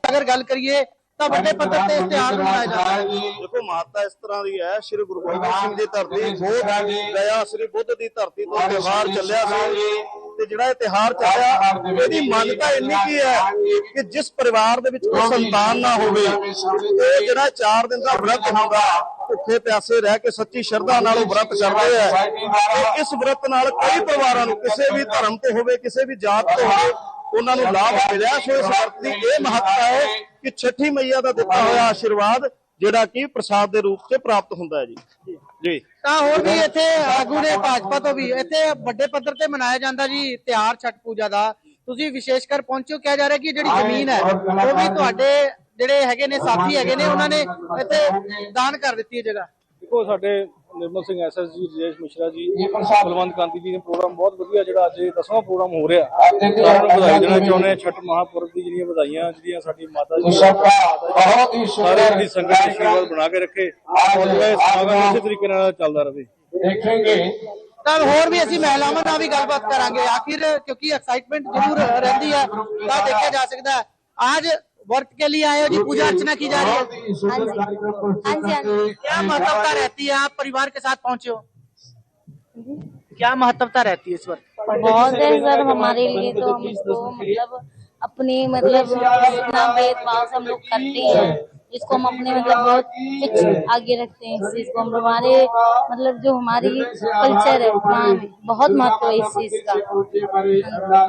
अगर गल करिए ਤਾਂ ਵੱਡੇ ਪੱਧਰ ਤੇ ਇਸ਼ਤਿਹਾਰ ਬਣਾਇਆ ਜਾਂਦਾ ਹੈ। देखो महत्ता इस तरह की है, श्री गुरु गोबिंद सिंह जी धरती बोध गया श्री बुद्ध की धरती तो त्योहार चलिया ਤੇ ਜਿਹੜਾ ਇਹ ਤਿਹਾਰ ਚੱਲਿਆ ਇਹਦੀ ਮਾਨਤਾ ਇੰਨੀ ਕੀ ਹੈ ਕਿ ਜਿਸ ਪਰਿਵਾਰ ਦੇ ਵਿੱਚ ਕੋਈ ਸੰਤਾਨ ਨਾ ਹੋਵੇ ਇਹ ਜਿਹੜਾ 4 ਦਿਨ ਦਾ ਵਰਤ ਹੁੰਦਾ ਭੁੱਖੇ ਪਿਆਸੇ ਰਹਿ ਕੇ ਸੱਚੀ ਸ਼ਰਧਾ ਨਾਲ ਉਹ ਵਰਤ ਕਰਦੇ ਆ ਤੇ ਇਸ ਵਰਤ ਨਾਲ ਕਈ ਪਰਿਵਾਰਾਂ ਨੂੰ ਕਿਸੇ ਵੀ ਧਰਮ ਤੋਂ ਹੋਵੇ ਕਿਸੇ ਵੀ ਜਾਤ ਤੋਂ ਹੋਵੇ ਉਹਨਾਂ ਨੂੰ ਲਾਭ ਮਿਲਿਆ। ਸੋ ਇਸ ਵਰਤ ਦੀ ਇਹ ਮਹੱਤਤਾ ਹੈ ਕਿ ਛਠੀ ਮਈਆ ਦਾ ਦਿੱਤਾ ਹੋਇਆ ਆਸ਼ੀਰਵਾਦ ਜਿਹੜਾ ਕਿ ਪ੍ਰਸਾਦ ਦੇ ਰੂਪ 'ਚ ਪ੍ਰਾਪਤ ਹੁੰਦਾ ਹੈ ਜੀ। ਤਾਂ ਹੋਰ ਵੀ ਇੱਥੇ ਆਗੂ ਨੇ ਭਾਜਪਾ ਤੋਂ ਵੀ ਇੱਥੇ ਵੱਡੇ ਪੱਧਰ ਤੇ ਮਨਾਇਆ ਜਾਂਦਾ ਜੀ ਤਿਉਹਾਰ ਛਠ ਪੂਜਾ ਦਾ। ਤੁਸੀਂ ਵਿਸ਼ੇਸ਼ ਕਰ ਪਹੁੰਚੋ, ਕਿਹਾ ਜਾ ਰਿਹਾ ਕਿ ਜਿਹੜੀ ਜ਼ਮੀਨ ਹੈ ਉਹ ਵੀ ਤੁਹਾਡੇ ਜਿਹੜੇ ਹੈਗੇ ਨੇ ਸਾਥੀ ਹੈਗੇ ਨੇ ਉਹਨਾਂ ਨੇ ਇੱਥੇ ਦਾਨ ਕਰ ਦਿੱਤੀ ਹੈ ਜਗ੍ਹਾ। देखो साडे निर्मल सिंह SS जी, राजेश मिश्रा जी, बलवंत कांति जी ने प्रोग्राम बहुत वधिया जिहड़ा अज 10वां प्रोग्राम हो रहा सारिਆਂ ਨੂੰ ਵਧਾਈ ਦੇਣਾ ਚਾਹੁੰਦੇ छठ महापुरब दी ਜਿਹੜੀਆਂ ਵਧਾਈਆਂ ਜਿਹੜੀਆਂ ਸਾਡੀ ਮਾਤਾ जी ਸਾਰੇ ਦੀ ਸੰਗਤ ਦੇ ਆਸ਼ੀਰਵਾਦ ਬਣਾ ਕੇ ਰੱਖੇ ਔਰ ਜਿਹੜਾ ਇਹ ਸਮਾਗਮ ਇਸੇ ਤਰੀਕੇ ਨਾਲ ਚੱਲਦਾ ਰਹੇ। ਦੇਖਾਂਗੇ ਤਾਂ ਹੋਰ ਵੀ ਅਸੀਂ ਮਹਿਲਾਵਾਂ ਨਾਲ ਵੀ ਗੱਲਬਾਤ ਕਰਾਂਗੇ ਆਖਿਰ ਕਿਉਂਕਿ ਐਕਸਾइटमेंट जरूर रहती है। ਤਾਂ ਦੇਖਿਆ ਜਾ ਸਕਦਾ आज व्रत के लिए आए हो जी, पूजा अर्चना की जा रही है। क्या महत्वता रहती है? आप परिवार के साथ पहुंचे हो, क्या महत्वता रहती है इस वर्त? बहुत है सर हमारे लिए तो हम इसको मतलब अपनी मतलब इतना भेदभाव से हम लोग करते हैं इसको हम अपने मतलब बहुत कुछ आगे रखते हैं इस चीज को। हम हमारे मतलब जो हमारी कल्चर है वहाँ बहुत महत्व है इस चीज का।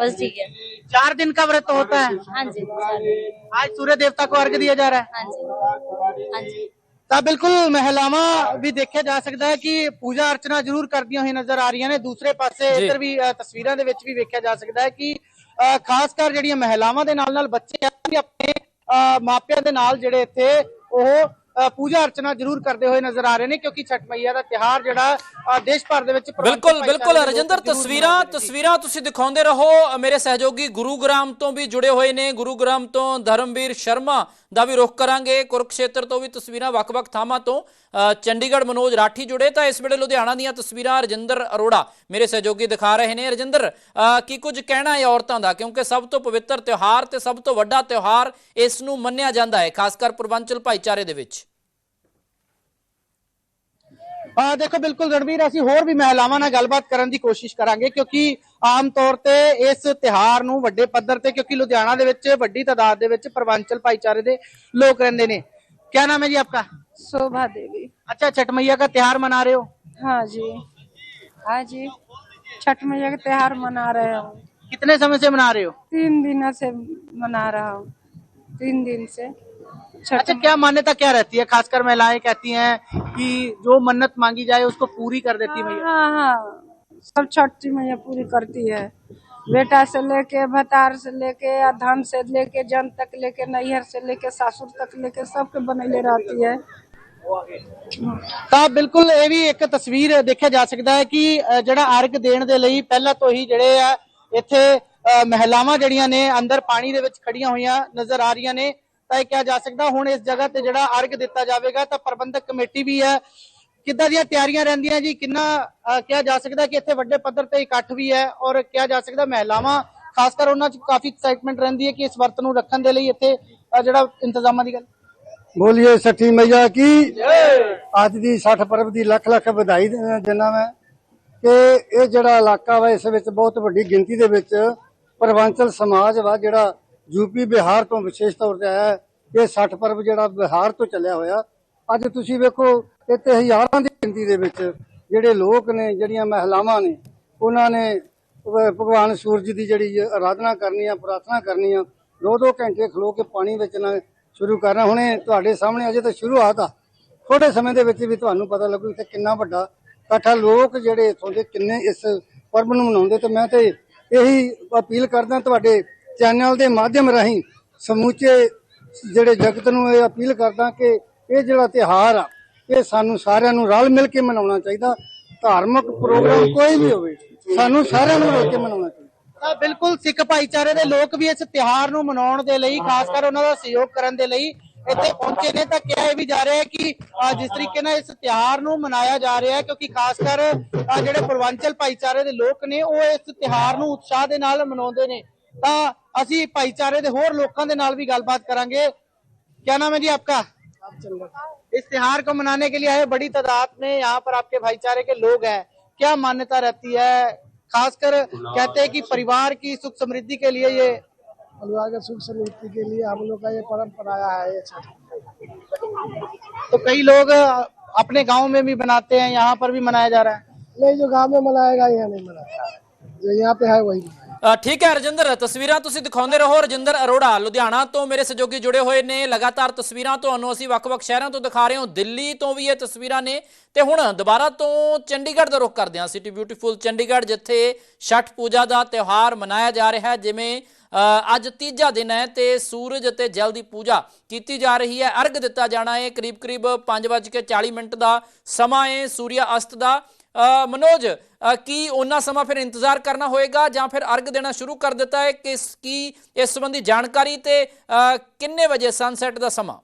बस ठीक है। 4 दिन का व्रत होता है? हाँ जी। आज सूर्य देवता को अर्घ दिया जा रहा है? हाँ जी हाँ जी। ਤਾਂ ਬਿਲਕੁਲ ਮਹਿਲਾਵਾਂ ਵੀ ਦੇਖਿਆ ਜਾ ਸਕਦਾ ਹੈ ਕਿ ਪੂਜਾ ਅਰਚਨਾ ਜ਼ਰੂਰ ਕਰਦੀਆਂ ਹੋਈ ਨਜ਼ਰ ਆ ਰਹੀਆਂ ਨੇ। ਦੂਸਰੇ ਪਾਸੇ ਇੱਧਰ ਵੀ ਤਸਵੀਰਾਂ ਦੇ ਵਿੱਚ ਵੀ ਵੇਖਿਆ ਜਾ ਸਕਦਾ ਹੈ ਕਿ ਖਾਸ ਕਰ ਜਿਹੜੀਆਂ ਮਹਿਲਾਵਾਂ ਦੇ ਨਾਲ ਨਾਲ ਬੱਚੇ ਆ ਵੀ ਆਪਣੇ ਮਾਪਿਆਂ ਦੇ ਨਾਲ ਜਿਹੜੇ ਇੱਥੇ ਉਹ ਪੂਜਾ ਅਰਚਨਾ ਜ਼ਰੂਰ ਕਰਦੇ ਹੋਏ ਨਜ਼ਰ ਆ ਰਹੇ ਨੇ ਕਿਉਂਕਿ ਛਠ ਮਈਆ ਦਾ ਤਿਹਾਰ ਜਿਹੜਾ ਦੇਸ਼ ਭਰ ਦੇ ਵਿੱਚ ਬਿਲਕੁਲ ਰਜਿੰਦਰ ਤਸਵੀਰਾਂ ਤੁਸੀਂ ਦਿਖਾਉਂਦੇ ਰਹੋ। ਮੇਰੇ ਸਹਿਯੋਗੀ ਗੁਰੂਗ੍ਰਾਮ ਤੋਂ ਵੀ ਜੁੜੇ ਹੋਏ ਨੇ, ਗੁਰੂਗ੍ਰਾਮ ਤੋਂ ਧਰਮਵੀਰ ਸ਼ਰਮਾ ਦਾ ਵੀ ਰੁਖ ਕਰਾਂਗੇ, ਕੁਰੂਕਸ਼ੇਤਰ ਤੋਂ ਵੀ ਤਸਵੀਰਾਂ ਵੱਖ-ਵੱਖ ਥਾਵਾਂ ਤੋਂ, ਚੰਡੀਗੜ੍ਹ ਮਨੋਜ ਰਾਠੀ ਜੁੜੇ। ਤਾਂ ਇਸ ਵੇਲੇ ਲੁਧਿਆਣਾ ਦੀਆਂ ਤਸਵੀਰਾਂ ਰਜਿੰਦਰ ਅਰੋੜਾ ਮੇਰੇ ਸਹਿਯੋਗੀ ਦਿਖਾ ਰਹੇ ਨੇ। ਰਜਿੰਦਰ, ਕੀ ਕੁਝ ਕਹਿਣਾ ਹੈ ਔਰਤਾਂ ਦਾ ਕਿਉਂਕਿ ਸਭ ਤੋਂ ਪਵਿੱਤਰ ਤਿਉਹਾਰ ਤੇ ਸਭ ਤੋਂ ਵੱਡਾ ਤਿਉਹਾਰ ਇਸ ਨੂੰ ਮੰਨਿਆ ਜਾਂਦਾ ਹੈ ਖਾਸ ਕਰ ਪੂਰਵਾਂਚਲ ਭਾਈਚਾਰੇ ਦੇ ਵਿੱਚ। देखो बिल्कुल रणवीर ਅਸੀਂ ਹੋਰ ਵੀ ਮਹਿਲਾਵਾਂ ਨਾਲ ਗੱਲਬਾਤ ਕਰਨ ਦੀ ਕੋਸ਼ਿਸ਼ ਕਰਾਂਗੇ ਕਿਉਂਕਿ ਆਮ ਤੌਰ ਤੇ ਇਸ ਤਿਹਾਰ ਨੂੰ ਵੱਡੇ ਪੱਧਰ ਤੇ ਕਿਉਂਕਿ ਲੁਧਿਆਣਾ ਦੇ ਵਿੱਚ ਵੱਡੀ ਤਾਦਾਦ ਦੇ ਵਿੱਚ ਪੂਰਵਾਂਚਲ ਭਾਈਚਾਰੇ ਦੇ ਲੋਕ ਰਹਿੰਦੇ ਨੇ। क्या नाम है जी आपका? शोभा देवी। अच्छा, छठ मैया का त्योहार मना रहे हो? हाँ जी हाँ जी, छठ मैया का त्योहार मना रहे हो। कितने समय से मना रहे हो? 3 दिन से मना रहा हूँ, 3 दिन से। अच्छा, क्या मान्यता क्या रहती है? खासकर महिलाएं कहती हैं कि जो मन्नत मांगी जाए उसको पूरी कर देती मैया। हाँ हाँ, सब छठी मैया पूरी करती है। बेटा से लेके भतार से लेके धन से लेके जन तक लेके नैहर से लेके सासुर तक लेके सबके बनैले रहती है। ਤਾਂ ਬਿਲਕੁਲ ਇਹ ਵੀ ਇੱਕ ਤਸਵੀਰ ਦੇਖਿਆ ਜਾ ਸਕਦਾ ਹੈ ਕਿ ਜਿਹੜਾ ਅਰਗ ਦੇਣ ਦੇ ਲਈ ਪਹਿਲਾਂ ਤੋਂ ਹੀ ਜਿਹੜੇ ਆ ਇੱਥੇ ਮਹਿਲਾਵਾਂ ਜਿਹੜੀਆਂ ਨੇ ਅੰਦਰ ਪਾਣੀ ਦੇ ਵਿੱਚ ਖੜੀਆਂ ਹੋਈਆਂ ਨਜ਼ਰ ਆ ਰਹੀਆਂ ਨੇ। ਤਾਂ ਇਹ ਕਿਹਾ ਜਾ ਸਕਦਾ ਹੁਣ ਇਸ ਜਗ੍ਹਾ ਤੇ ਜਿਹੜਾ ਅਰਗ ਦਿੱਤਾ ਜਾਵੇਗਾ ਤਾਂ ਪ੍ਰਬੰਧਕ ਕਮੇਟੀ ਵੀ ਹੈ, ਕਿੱਦਾਂ ਦੀਆਂ ਤਿਆਰੀਆਂ ਰਹਿੰਦੀਆਂ ਜੀ? ਕਿੰਨਾ ਕਿਹਾ ਜਾ ਸਕਦਾ ਕਿ ਇੱਥੇ ਵੱਡੇ ਪੱਧਰ ਤੇ ਇਕੱਠ ਵੀ ਹੈ ਔਰ ਕਿਹਾ ਜਾ ਸਕਦਾ ਮਹਿਲਾਵਾਂ ਖਾਸ ਕਰ ਉਹਨਾਂ 'ਚ ਕਾਫੀ ਐਕਸਾਈਟਮੈਂਟ ਰਹਿੰਦੀ ਹੈ ਕਿ ਇਸ ਵਰਤ ਨੂੰ ਰੱਖਣ ਦੇ ਲਈ ਇੱਥੇ ਜਿਹੜਾ ਇੰਤਜ਼ਾਮਾਂ ਦੀ ਗੱਲ। बोलिए छठी मैया की ਅੱਜ ਦੀ ਛਠ ਪਰਬ ਦੀ ਲੱਖ ਲੱਖ ਵਧਾਈ ਦਿੰਦਾ ਮੈਂ ਕਿ ਇਹ ਜਿਹੜਾ ਇਲਾਕਾ ਵਾ ਇਸ ਵਿੱਚ ਬਹੁਤ ਵੱਡੀ ਗਿਣਤੀ ਦੇ ਵਿੱਚ ਪੂਰਵਾਂਚਲ ਸਮਾਜ ਵਾ ਜਿਹੜਾ यूपी बिहार ਤੋਂ ਵਿਸ਼ੇਸ਼ ਤੌਰ ਤੇ ਆਇਆ। ਇਹ ਛਠ ਪਰਬ ਜਿਹੜਾ ਬਿਹਾਰ ਤੋਂ ਚੱਲਿਆ ਹੋਇਆ। ਅੱਜ ਤੁਸੀਂ ਵੇਖੋ ਇੱਥੇ ਹਜ਼ਾਰਾਂ ਦੀ ਗਿਣਤੀ ਦੇ ਵਿੱਚ ਜਿਹੜੇ ਲੋਕ ਨੇ, ਜਿਹੜੀਆਂ ਮਹਿਲਾਵਾਂ ਨੇ, ਉਹਨਾਂ ਨੇ ਭਗਵਾਨ ਸੂਰਜ ਦੀ ਜਿਹੜੀ ਆਰਾਧਨਾ ਕਰਨੀ ਆ, ਪ੍ਰਾਰਥਨਾ ਕਰਨੀ ਆ। 2-2 ਘੰਟੇ ਖਲੋ ਕੇ ਪਾਣੀ ਵਿੱਚ ਨਾ ਸ਼ੁਰੂ ਕਰਨਾ। ਹੁਣੇ ਤੁਹਾਡੇ ਸਾਹਮਣੇ ਅਜੇ ਤਾਂ ਸ਼ੁਰੂਆਤ ਆ, ਥੋੜੇ ਸਮੇਂ ਦੇ ਵਿੱਚ ਵੀ ਤੁਹਾਨੂੰ ਪਤਾ ਲੱਗੂ ਕਿ ਕਿੰਨਾ ਵੱਡਾ ਇਕੱਠਾ ਲੋਕ ਜਿਹੜੇ ਇੱਥੋਂ ਦੇ ਕਿੰਨੇ ਇਸ ਪਰਬ ਨੂੰ ਮਨਾਉਂਦੇ। ਤੇ ਮੈਂ ਤੇ ਇਹੀ ਅਪੀਲ ਕਰਦਾ ਤੁਹਾਡੇ ਚੈਨਲ ਦੇ ਮਾਧਿਅਮ ਰਾਹੀਂ ਸਮੁੱਚੇ ਜਿਹੜੇ ਜਗਤ ਨੂੰ ਇਹ ਅਪੀਲ ਕਰਦਾ ਕਿ ਇਹ ਜਿਹੜਾ ਤਿਉਹਾਰ ਆ ਇਹ ਸਾਨੂੰ ਸਾਰਿਆਂ ਨੂੰ ਰਲ ਮਿਲ ਕੇ ਮਨਾਉਣਾ ਚਾਹੀਦਾ। ਧਾਰਮਿਕ ਪ੍ਰੋਗਰਾਮ ਕੋਈ ਵੀ ਹੋਵੇ ਸਾਨੂੰ ਸਾਰਿਆਂ ਨੂੰ ਮਿਲ ਕੇ ਮਨਾਉਣਾ ਚਾਹੀਦਾ। ਤਾਂ ਬਿਲਕੁਲ ਸਿੱਖ ਭਾਈਚਾਰੇ ਦੇ ਲੋਕ ਵੀ ਇਸ ਤਿਉਹਾਰ ਨੂੰ ਮਨਾਉਣ ਦੇ ਲਈ, ਖਾਸ ਕਰ ਉਹਨਾਂ ਦਾ ਸਹਿਯੋਗ ਕਰਨ ਦੇ ਲਈ ਇੱਥੇ ਪਹੁੰਚੇ ਨੇ। ਤਾਂ ਕਿਹਾ ਇਹ ਵੀ ਜਾ ਰਿਹਾ ਹੈ ਕਿ ਜਿਸ ਤਰੀਕੇ ਨਾਲ ਇਸ ਤਿਉਹਾਰ ਨੂੰ ਮਨਾਇਆ ਜਾ ਰਿਹਾ ਹੈ, ਕਿਉਂਕਿ ਖਾਸ ਕਰ ਜਿਹੜੇ ਪੂਰਵਾਂਚਲ ਭਾਈਚਾਰੇ ਦੇ ਲੋਕ ਨੇ ਉਹ ਇਸ ਤਿਉਹਾਰ ਨੂੰ ਉਤਸ਼ਾਹ ਦੇ ਨਾਲ ਮਨਾਉਂਦੇ ਨੇ। ਤਾਂ ਅਸੀਂ ਭਾਈਚਾਰੇ ਦੇ ਹੋਰ ਲੋਕਾਂ ਦੇ ਨਾਲ ਵੀ ਗੱਲਬਾत करेंगे। क्या नाम है जी आपका? इस त्योहार को मनाने के लिए आए बड़ी तादाद में यहाँ पर आपके भाईचारे के लोग हैं, क्या मान्यता रहती है? खासकर कहते हैं कि परिवार की सुख समृद्धि के लिए ये परिवार के सुख समृद्धि के लिए हम लोग का ये परंपरा है। ये तो कई लोग अपने गांव में भी बनाते हैं, यहाँ पर भी मनाया जा रहा है? नहीं, जो गांव में मनाएगा यहाँ नहीं मनाता, जो यहाँ पे है वही। ठीक है रजिंदर, ਤਸਵੀਰਾਂ ਤੁਸੀਂ ਦਿਖਾਉਂਦੇ ਰਹੋ। ਰਜਿੰਦਰ ਅਰੋੜਾ ਲੁਧਿਆਣਾ ਤੋਂ ਮੇਰੇ ਸਹਿਯੋਗੀ ਜੁੜੇ ਹੋਏ ਨੇ। ਲਗਾਤਾਰ ਤਸਵੀਰਾਂ ਤੁਹਾਨੂੰ ਅਸੀਂ ਵੱਖ-ਵੱਖ ਸ਼ਹਿਰਾਂ ਤੋਂ ਦਿਖਾ ਰਹੇ ਹਾਂ। ਦਿੱਲੀ ਤੋਂ ਵੀ ਇਹ ਤਸਵੀਰਾਂ ਨੇ ਤੇ ਹੁਣ ਦੁਬਾਰਾ ਤੋਂ ਚੰਡੀਗੜ੍ਹ ਦਾ ਰੁਖ ਕਰਦੇ ਹਾਂ। ਸਿਟੀ ਬਿਊਟੀਫੁਲ ਚੰਡੀਗੜ੍ਹ, ਜਿੱਥੇ ਛਠ ਪੂਜਾ ਦਾ ਤਿਉਹਾਰ ਮਨਾਇਆ ਜਾ ਰਿਹਾ ਹੈ। ਜਿਵੇਂ ਅੱਜ ਤੀਜਾ ਦਿਨ ਹੈ ਤੇ ਸੂਰਜ ਅਤੇ ਜਲ ਦੀ ਪੂਜਾ ਕੀਤੀ ਜਾ ਰਹੀ ਹੈ। ਅਰਗ ਦਿੱਤਾ ਜਾਣਾ ਹੈ। ਕਰੀਬ 5:40 ਦਾ ਸਮਾਂ ਹੈ ਸੂਰਿਆ ਅਸਤ ਦਾ। मनोज, की उन्ना समा फिर इंतजार करना होएगा ਜਾਂ फिर अर्घ देना शुरू कर दिता है? की इस संबंधी जानकारी ते किन्ने बजे सनसैट का समा?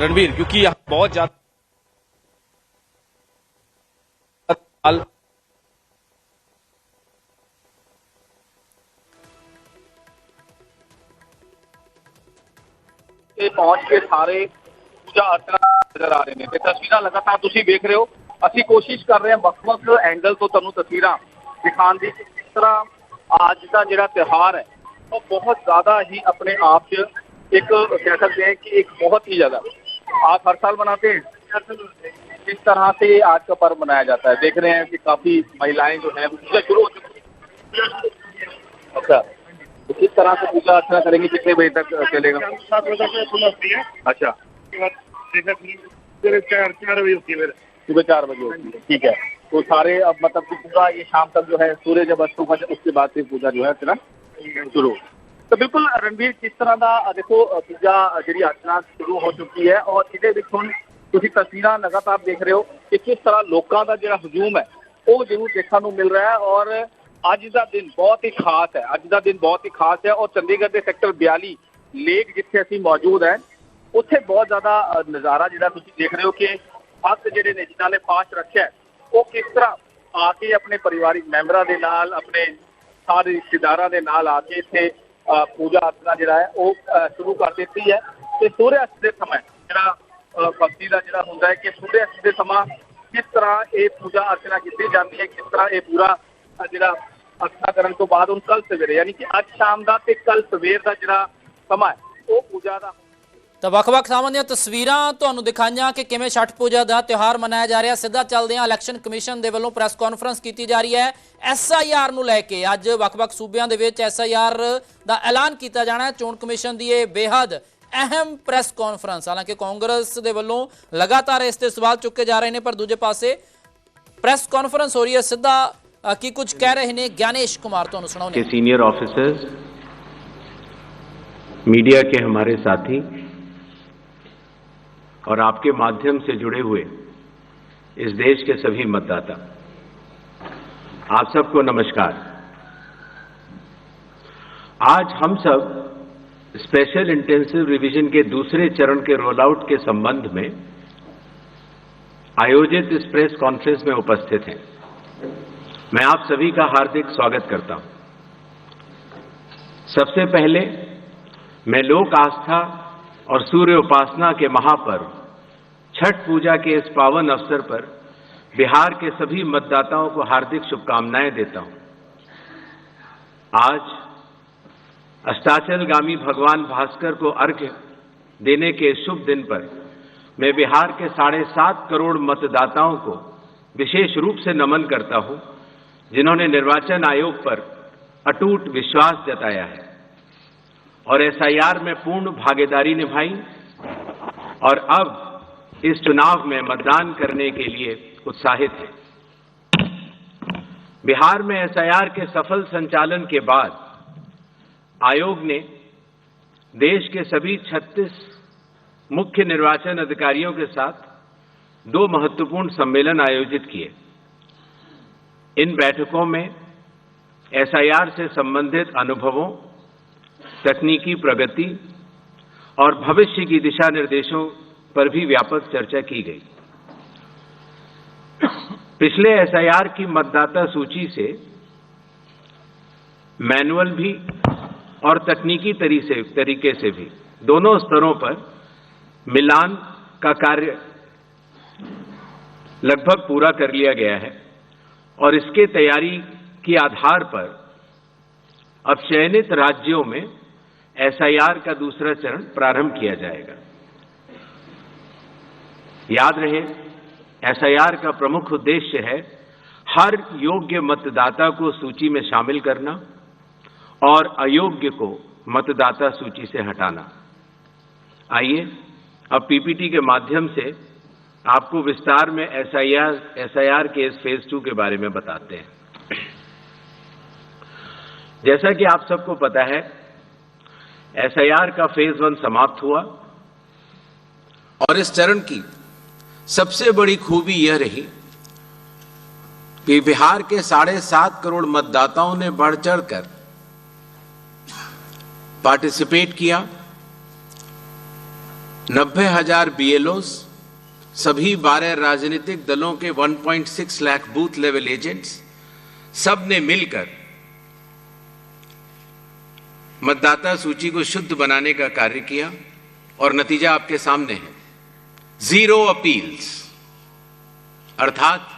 रणवीर, क्योंकि यहाँ बहुत ज्यादा पहुंच के सारे पूजा अर्चना नजर आ रहे हैं। तस्वीर लगातार तुम देख रहे हो। ਅਸੀਂ कोशिश कर रहे हैं ਵੱਖ-ਵੱਖ एंगल तो ਤੁਹਾਨੂੰ तस्वीर दिखाने की कि किस तरह आज का जो त्यौहार है वो बहुत ज्यादा ही अपने आप च एक कह सकते हैं कि एक बहुत ही ज्यादा आप हर साल मनाते हैं। किस तरह से आज का पर्व मनाया जाता है देख रहे हैं कि काफी महिलाएं जो है पूजा शुरू हो चुकी है। अच्छा, तो किस तरह से पूजा अर्चना करेंगे? कितने बजे तक चलेगा? 7 बजे तक शुरू होती है। अच्छा, सुबह 4 बजे होती है। सुबह 4 बजे होती है, ठीक है। तो सारे अब मतलब कि पूरा ये शाम तक जो है सूर्य जब अस्त होगा उसके बाद से पूजा जो है अर्चना शुरू। तो बिल्कुल रणवीर, किस तरह का देखो पूजा जी अर्चना शुरू हो चुकी है और ये तुम तस्वीर लगातार देख रहे हो कि किस तरह लोगों का जो हजूम है वो जरूर देखने को मिल रहा है। और ਅੱਜ ਦਾ ਦਿਨ ਬਹੁਤ ਹੀ ਖਾਸ ਹੈ। ਅੱਜ ਦਾ ਦਿਨ ਬਹੁਤ ਹੀ ਖਾਸ ਹੈ ਔਰ ਚੰਡੀਗੜ੍ਹ ਦੇ ਸੈਕਟਰ 42 ਲੇਕ ਜਿੱਥੇ ਅਸੀਂ ਮੌਜੂਦ ਹੈ ਉੱਥੇ ਬਹੁਤ ਜ਼ਿਆਦਾ ਨਜ਼ਾਰਾ ਜਿਹੜਾ ਤੁਸੀਂ ਦੇਖ ਰਹੇ ਹੋ ਕਿ ਭਗਤ ਜਿਹੜੇ ਨੇ ਜਿਨ੍ਹਾਂ ਨੇ ਫਾਸਟ ਰੱਖਿਆ ਉਹ ਕਿਸ ਤਰ੍ਹਾਂ ਆ ਕੇ ਆਪਣੇ ਪਰਿਵਾਰਿਕ ਮੈਂਬਰਾਂ ਦੇ ਨਾਲ ਆਪਣੇ ਸਾਰੇ ਰਿਸ਼ਤੇਦਾਰਾਂ ਦੇ ਨਾਲ ਆ ਕੇ ਇੱਥੇ ਪੂਜਾ ਅਰਚਨਾ ਜਿਹੜਾ ਹੈ ਉਹ ਸ਼ੁਰੂ ਕਰ ਦਿੱਤੀ ਹੈ। ਤੇ ਸੂਰਜ ਅਸਤ ਦੇ ਸਮੇਂ ਜਿਹੜਾ ਭਗਤੀ ਦਾ ਜਿਹੜਾ ਹੁੰਦਾ ਹੈ ਕਿ ਸੂਰਜ ਅਸਤ ਦੇ ਸਮਾਂ ਕਿਸ ਤਰ੍ਹਾਂ ਇਹ ਪੂਜਾ ਅਰਚਨਾ ਕੀਤੀ ਜਾਂਦੀ ਹੈ, ਕਿਸ ਤਰ੍ਹਾਂ ਇਹ ਪੂਰਾ ਜਿਹੜਾ अर्चना करने तो बाद कल सवेरे यानी कि आज शाम का ते कल सवेर का जिहड़ा समा है वो पूजा का। ਤਾਂ ਵੱਖ-ਵੱਖ ਥਾਵਾਂ ਦੀਆਂ ਤਸਵੀਰਾਂ ਤੁਹਾਨੂੰ ਦਿਖਾਈਆਂ ਕਿ ਕਿਵੇਂ ਛਠ ਪੂਜਾ ਦਾ ਤਿਉਹਾਰ ਮਨਾਇਆ ਜਾ ਰਿਹਾ। ਸਿੱਧਾ ਚੱਲਦੇ ਹਾਂ, ਇਲੈਕਸ਼ਨ ਕਮਿਸ਼ਨ ਦੇ ਵੱਲੋਂ ਪ੍ਰੈਸ ਕਾਨਫਰੰਸ ਕੀਤੀ ਜਾ ਰਹੀ ਹੈ SIR ਨੂੰ ਲੈ ਕੇ। ਅੱਜ ਵੱਖ-ਵੱਖ ਸੂਬਿਆਂ ਦੇ ਵਿੱਚ SIR ਦਾ ਐਲਾਨ ਕੀਤਾ ਜਾਣਾ ਹੈ। ਚੋਣ ਕਮਿਸ਼ਨ ਦੀ ਇਹ ਬੇहद ਅਹਿਮ ਪ੍ਰੈਸ ਕਾਨਫਰੰਸ, ਹਾਲਾਂਕਿ ਕਾਂਗਰਸ ਦੇ ਵੱਲੋਂ ਲਗਾਤਾਰ ਇਸ ਤੇ ਸਵਾਲ ਚੁੱਕੇ ਜਾ ਰਹੇ ਨੇ, ਪਰ ਦੂਜੇ ਪਾਸੇ ਪ੍ਰੈਸ ਕਾਨਫਰੰਸ ਹੋ ਰਹੀ ਹੈ। ਸਿੱਧਾ की कुछ कह रहे हैं ज्ञानेश कुमार तो सुनाओ। सीनियर ऑफिसर्स, मीडिया के हमारे साथी और आपके माध्यम से जुड़े हुए इस देश के सभी मतदाता, आप सबको नमस्कार। आज हम सब स्पेशल इंटेंसिव रिवीजन के दूसरे चरण के रोल आउट के संबंध में आयोजित इस प्रेस कॉन्फ्रेंस में उपस्थित हैं। मैं आप सभी का हार्दिक स्वागत करता हूं। सबसे पहले मैं लोक आस्था और सूर्य उपासना के महापर्व छठ पूजा के इस पावन अवसर पर बिहार के सभी मतदाताओं को हार्दिक शुभकामनाएं देता हूं। आज अस्ताचलगामी भगवान भास्कर को अर्घ्य देने के शुभ दिन पर मैं बिहार के 7.5 करोड़ मतदाताओं को विशेष रूप से नमन करता हूं, जिन्होंने निर्वाचन आयोग पर अटूट विश्वास जताया है और एसआईआर में पूर्ण भागीदारी निभाई और अब इस चुनाव में मतदान करने के लिए उत्साहित है। बिहार में एसआईआर के सफल संचालन के बाद आयोग ने देश के सभी 36 मुख्य निर्वाचन अधिकारियों के साथ 2 महत्वपूर्ण सम्मेलन आयोजित किए। इन बैठकों में एसआईआर से संबंधित अनुभवों, तकनीकी प्रगति और भविष्य की दिशा निर्देशों पर भी व्यापक चर्चा की गई। पिछले एसआईआर की मतदाता सूची से मैनुअल भी और तकनीकी तरीके से भी दोनों स्तरों पर मिलान का कार्य लगभग पूरा कर लिया गया है और इसके तैयारी के आधार पर अब चयनित राज्यों में एसआईआर का दूसरा चरण प्रारंभ किया जाएगा। याद रहे, एसआईआर का प्रमुख उद्देश्य है हर योग्य मतदाता को सूची में शामिल करना और अयोग्य को मतदाता सूची से हटाना। आइए अब पीपीटी के माध्यम से आपको विस्तार में एसआईआर के इस फेज 2 के बारे में बताते हैं। जैसा कि आप सबको पता है, एसआईआर का फेज 1 समाप्त हुआ और इस चरण की सबसे बड़ी खूबी यह रही कि बिहार के 7.5 करोड़ मतदाताओं ने बढ़ चढ़कर पार्टिसिपेट किया। 90,000 बीएलओस, सभी 12 राजनीतिक दलों के 1.6 लाख बूथ लेवल एजेंट्स, सब ने मिलकर मतदाता सूची को शुद्ध बनाने का कार्य किया और नतीजा आपके सामने है। 0 अपील्स, अर्थात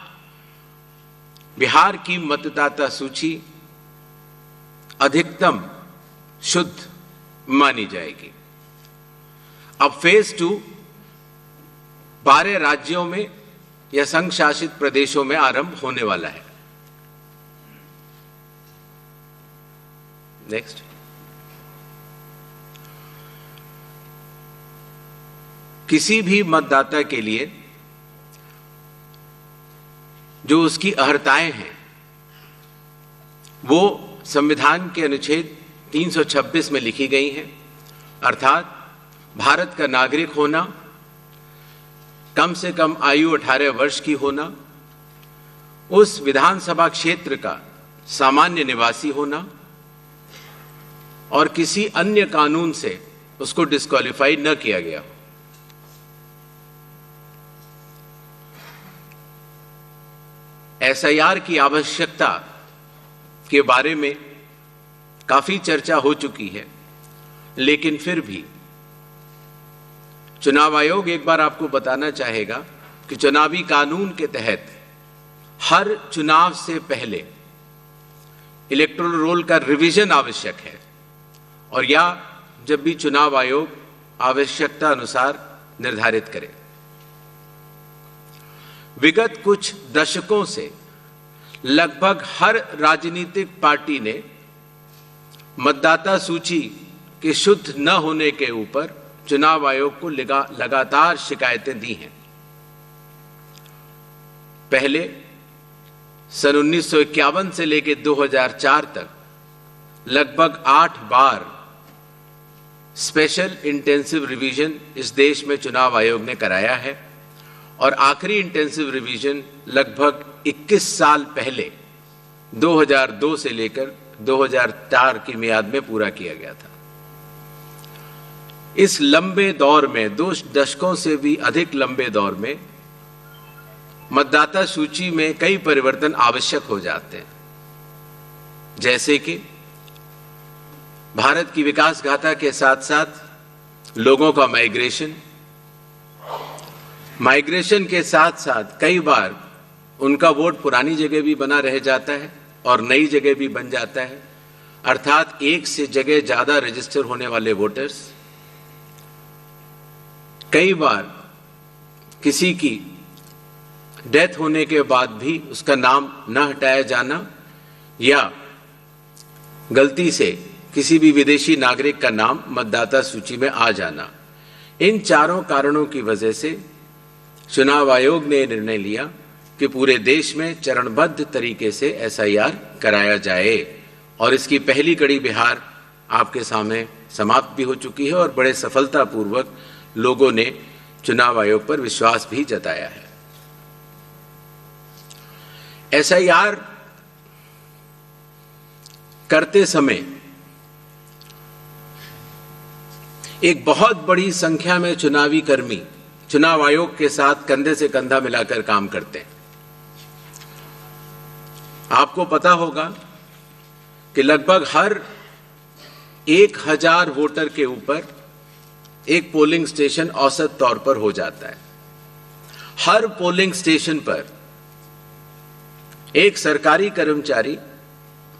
बिहार की मतदाता सूची अधिकतम शुद्ध मानी जाएगी। अब फेज 2 12 राज्यों में या संघ शासित प्रदेशों में आरंभ होने वाला है। नेक्स्ट। किसी भी मतदाता के लिए जो उसकी अर्हताएं हैं वो संविधान के अनुच्छेद 326 में लिखी गई हैं, अर्थात भारत का नागरिक होना, कम से कम आयु 18 वर्ष की होना, उस विधानसभा क्षेत्र का सामान्य निवासी होना और किसी अन्य कानून से उसको डिस्क्वालीफाई न किया गया हो। एसआईआर की आवश्यकता के बारे में काफी चर्चा हो चुकी है, लेकिन फिर भी चुनाव आयोग एक बार आपको बताना चाहेगा कि चुनावी कानून के तहत हर चुनाव से पहले इलेक्टोरल रोल का रिवीजन आवश्यक है और या जब भी चुनाव आयोग आवश्यकता अनुसार निर्धारित करे। विगत कुछ दशकों से लगभग हर राजनीतिक पार्टी ने मतदाता सूची के शुद्ध न होने के ऊपर चुनाव आयोग को लगातार शिकायतें दी हैं। पहले सन 1951 से लेकर 2004 तक लगभग 8 बार स्पेशल इंटेंसिव रिवीजन इस देश में चुनाव आयोग ने कराया है और आखिरी इंटेंसिव रिवीजन लगभग 21 साल पहले 2002 से लेकर 2004 की मियाद में पूरा किया गया था। इस लंबे दौर में, 2 दशकों से भी अधिक लंबे दौर में, मतदाता सूची में कई परिवर्तन आवश्यक हो जाते हैं, जैसे कि भारत की विकास गाथा के साथ साथ लोगों का माइग्रेशन के साथ साथ कई बार उनका वोट पुरानी जगह भी बना रह जाता है और नई जगह भी बन जाता है, अर्थात एक से जगह ज्यादा रजिस्टर होने वाले वोटर्स। कई बार किसी की डेथ होने के बाद भी उसका नाम न हटाया जाना या गलती से किसी भी विदेशी नागरिक का नाम मतदाता सूची में आ जाना, इन चारों कारणों की वजह से चुनाव आयोग ने निर्णय लिया कि पूरे देश में चरणबद्ध तरीके से एसआईआर कराया जाए और इसकी पहली कड़ी बिहार आपके सामने समाप्त भी हो चुकी है और बड़े सफलतापूर्वक लोगों ने चुनाव आयोग पर विश्वास भी जताया है। एसआईआर करते समय एक बहुत बड़ी संख्या में चुनावी कर्मी चुनाव आयोग के साथ कंधे से कंधा मिलाकर काम करते हैं। आपको पता होगा कि लगभग हर 1000 वोटर के ऊपर एक पोलिंग स्टेशन औसत तौर पर हो जाता है। हर पोलिंग स्टेशन पर एक सरकारी कर्मचारी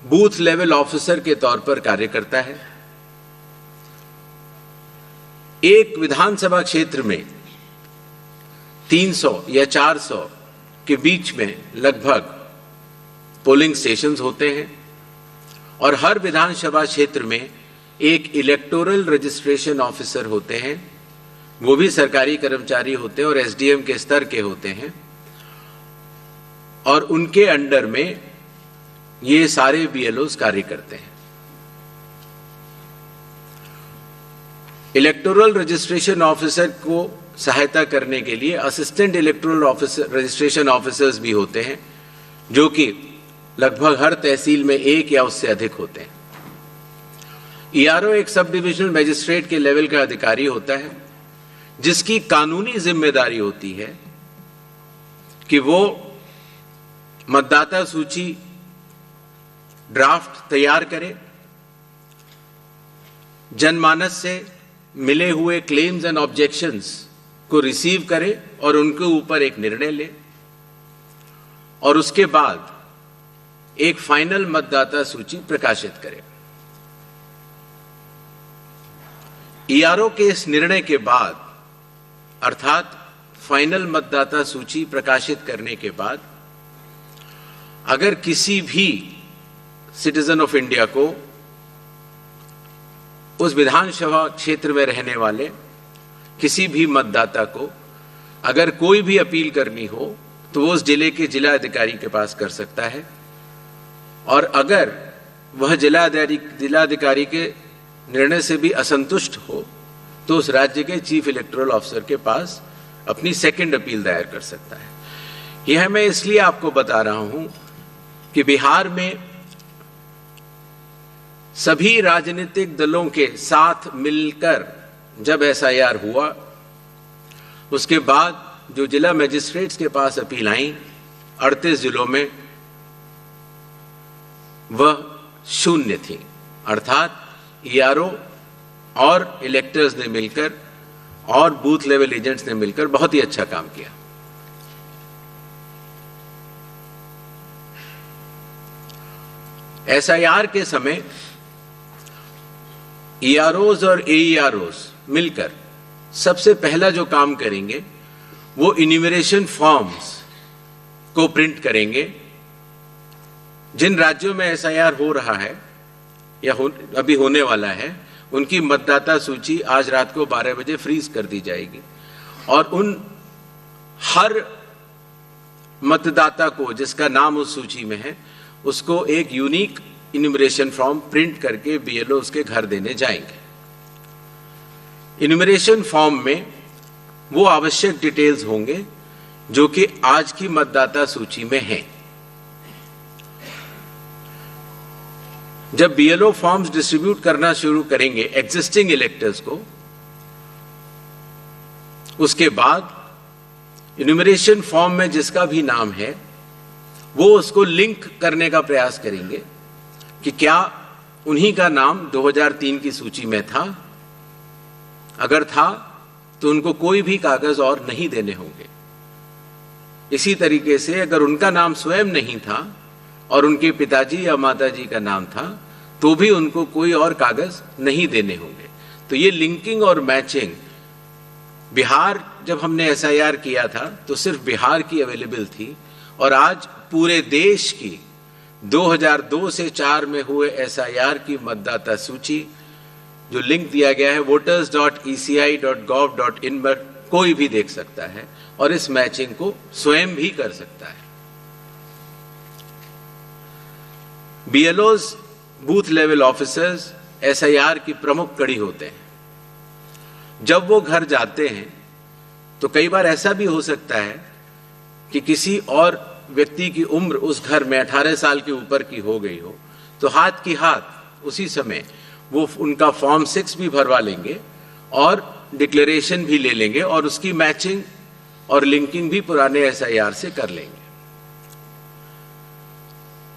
बूथ लेवल ऑफिसर के तौर पर कार्य करता है। एक विधानसभा क्षेत्र में 300 या 400 के बीच में लगभग पोलिंग स्टेशंस होते हैं और हर विधानसभा क्षेत्र में एक इलेक्टोरल रजिस्ट्रेशन ऑफिसर होते हैं। वो भी सरकारी कर्मचारी होते हैं और एसडीएम के स्तर के होते हैं और उनके अंडर में ये सारे बीएलओज कार्य करते हैं। इलेक्टोरल रजिस्ट्रेशन ऑफिसर को सहायता करने के लिए assistant electoral officer registration officers भी होते हैं, जो कि लगभग हर तहसील में एक या उससे अधिक होते हैं। ईआरओ एक सब डिविजनल मजिस्ट्रेट के लेवल का अधिकारी होता है, जिसकी कानूनी जिम्मेदारी होती है कि वो मतदाता सूची ड्राफ्ट तैयार करे, जनमानस से मिले हुए क्लेम्स एंड ऑब्जेक्शंस को रिसीव करे और उनके ऊपर एक निर्णय ले और उसके बाद एक फाइनल मतदाता सूची प्रकाशित करे। ईआरओ के इस निर्णय के बाद अर्थात फाइनल मतदाता सूची प्रकाशित करने के बाद अगर किसी भी सिटीजन ऑफ इंडिया को उस विधानसभा क्षेत्र में रहने वाले किसी भी मतदाता को अगर कोई भी अपील करनी हो तो वो उस जिले के जिला अधिकारी के पास कर सकता है और अगर वह जिलाधिकारी के निर्णय से भी असंतुष्ट हो तो उस राज्य के चीफ इलेक्टोरल ऑफिसर के पास अपनी सेकंड अपील दायर कर सकता है। यह मैं इसलिए आपको बता रहा हूं कि बिहार में सभी राजनीतिक दलों के साथ मिलकर जब एसआईआर हुआ उसके बाद जो जिला मजिस्ट्रेट्स के पास अपील आई 38 जिलों में वह 0 थी, अर्थात ईआरओ और इलेक्टर्स ने मिलकर और बूथ लेवल एजेंट्स ने मिलकर बहुत ही अच्छा काम किया। एसआईआर के समय ईआरओज और एईआरओज मिलकर सबसे पहला जो काम करेंगे वो इन्यूमरेशन फॉर्म्स को प्रिंट करेंगे। जिन राज्यों में एसआईआर हो रहा है या अभी होने वाला है उनकी मतदाता सूची आज रात को 12 बजे फ्रीज कर दी जाएगी और उन हर मतदाता को जिसका नाम उस सूची में है उसको एक यूनिक इन्यूमरेशन फॉर्म प्रिंट करके बीएलओ उसके घर देने जाएंगे। इन्यूमरेशन फॉर्म में वो आवश्यक डिटेल्स होंगे जो कि आज की मतदाता सूची में हैं। जब बीएलओ फॉर्म्स डिस्ट्रीब्यूट करना शुरू करेंगे एग्जिस्टिंग इलेक्टर्स को, उसके बाद इन्यूमरेशन फॉर्म में जिसका भी नाम है वो उसको लिंक करने का प्रयास करेंगे कि क्या उन्हीं का नाम 2003 की सूची में था। अगर था तो उनको कोई भी कागज और नहीं देने होंगे। इसी तरीके से अगर उनका नाम स्वयं नहीं था और उनके पिताजी या माताजी का नाम था तो भी उनको कोई और कागज नहीं देने होंगे। तो ये लिंकिंग और मैचिंग बिहार जब हमने एसआईआर किया था तो सिर्फ बिहार की अवेलेबल थी और आज पूरे देश की 2002 से 4 में हुए SIR की मतदाता सूची जो लिंक दिया गया है voters.eci.gov.in पर कोई भी देख सकता है और इस मैचिंग को स्वयं भी कर सकता है। BLOs booth level officers SIR की प्रमुख कड़ी होते हैं। जब वो घर जाते हैं तो कई बार ऐसा भी हो सकता है कि किसी और व्यक्ति की उम्र उस घर में 18 साल के ऊपर की हो गई हो, तो हाथ की हाथ उसी समय वो उनका फॉर्म 6 भी भरवा लेंगे और डिक्लेरेशन भी ले लेंगे और उसकी मैचिंग और लिंकिंग भी पुराने SIR से कर लेंगे।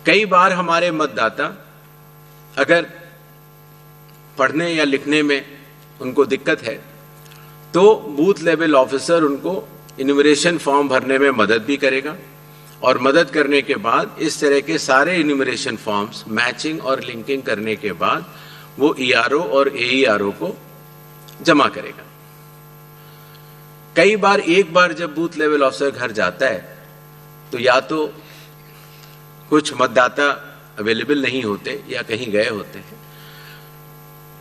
कई बार हमारे मतदाता अगर पढ़ने या लिखने में उनको दिक्कत है तो बूथ लेवल ऑफिसर उनको इन्यूमरेशन फॉर्म भरने में मदद भी करेगा और मदद करने के बाद इस तरह के सारे इन्यूमरेशन फॉर्म्स मैचिंग और लिंकिंग करने के बाद वो ERO और AERO को जमा करेगा। कई बार एक बार जब बूथ लेवल ऑफिसर घर जाता है तो या तो कुछ मतदाता अवेलेबल नहीं होते या कहीं गए होते हैं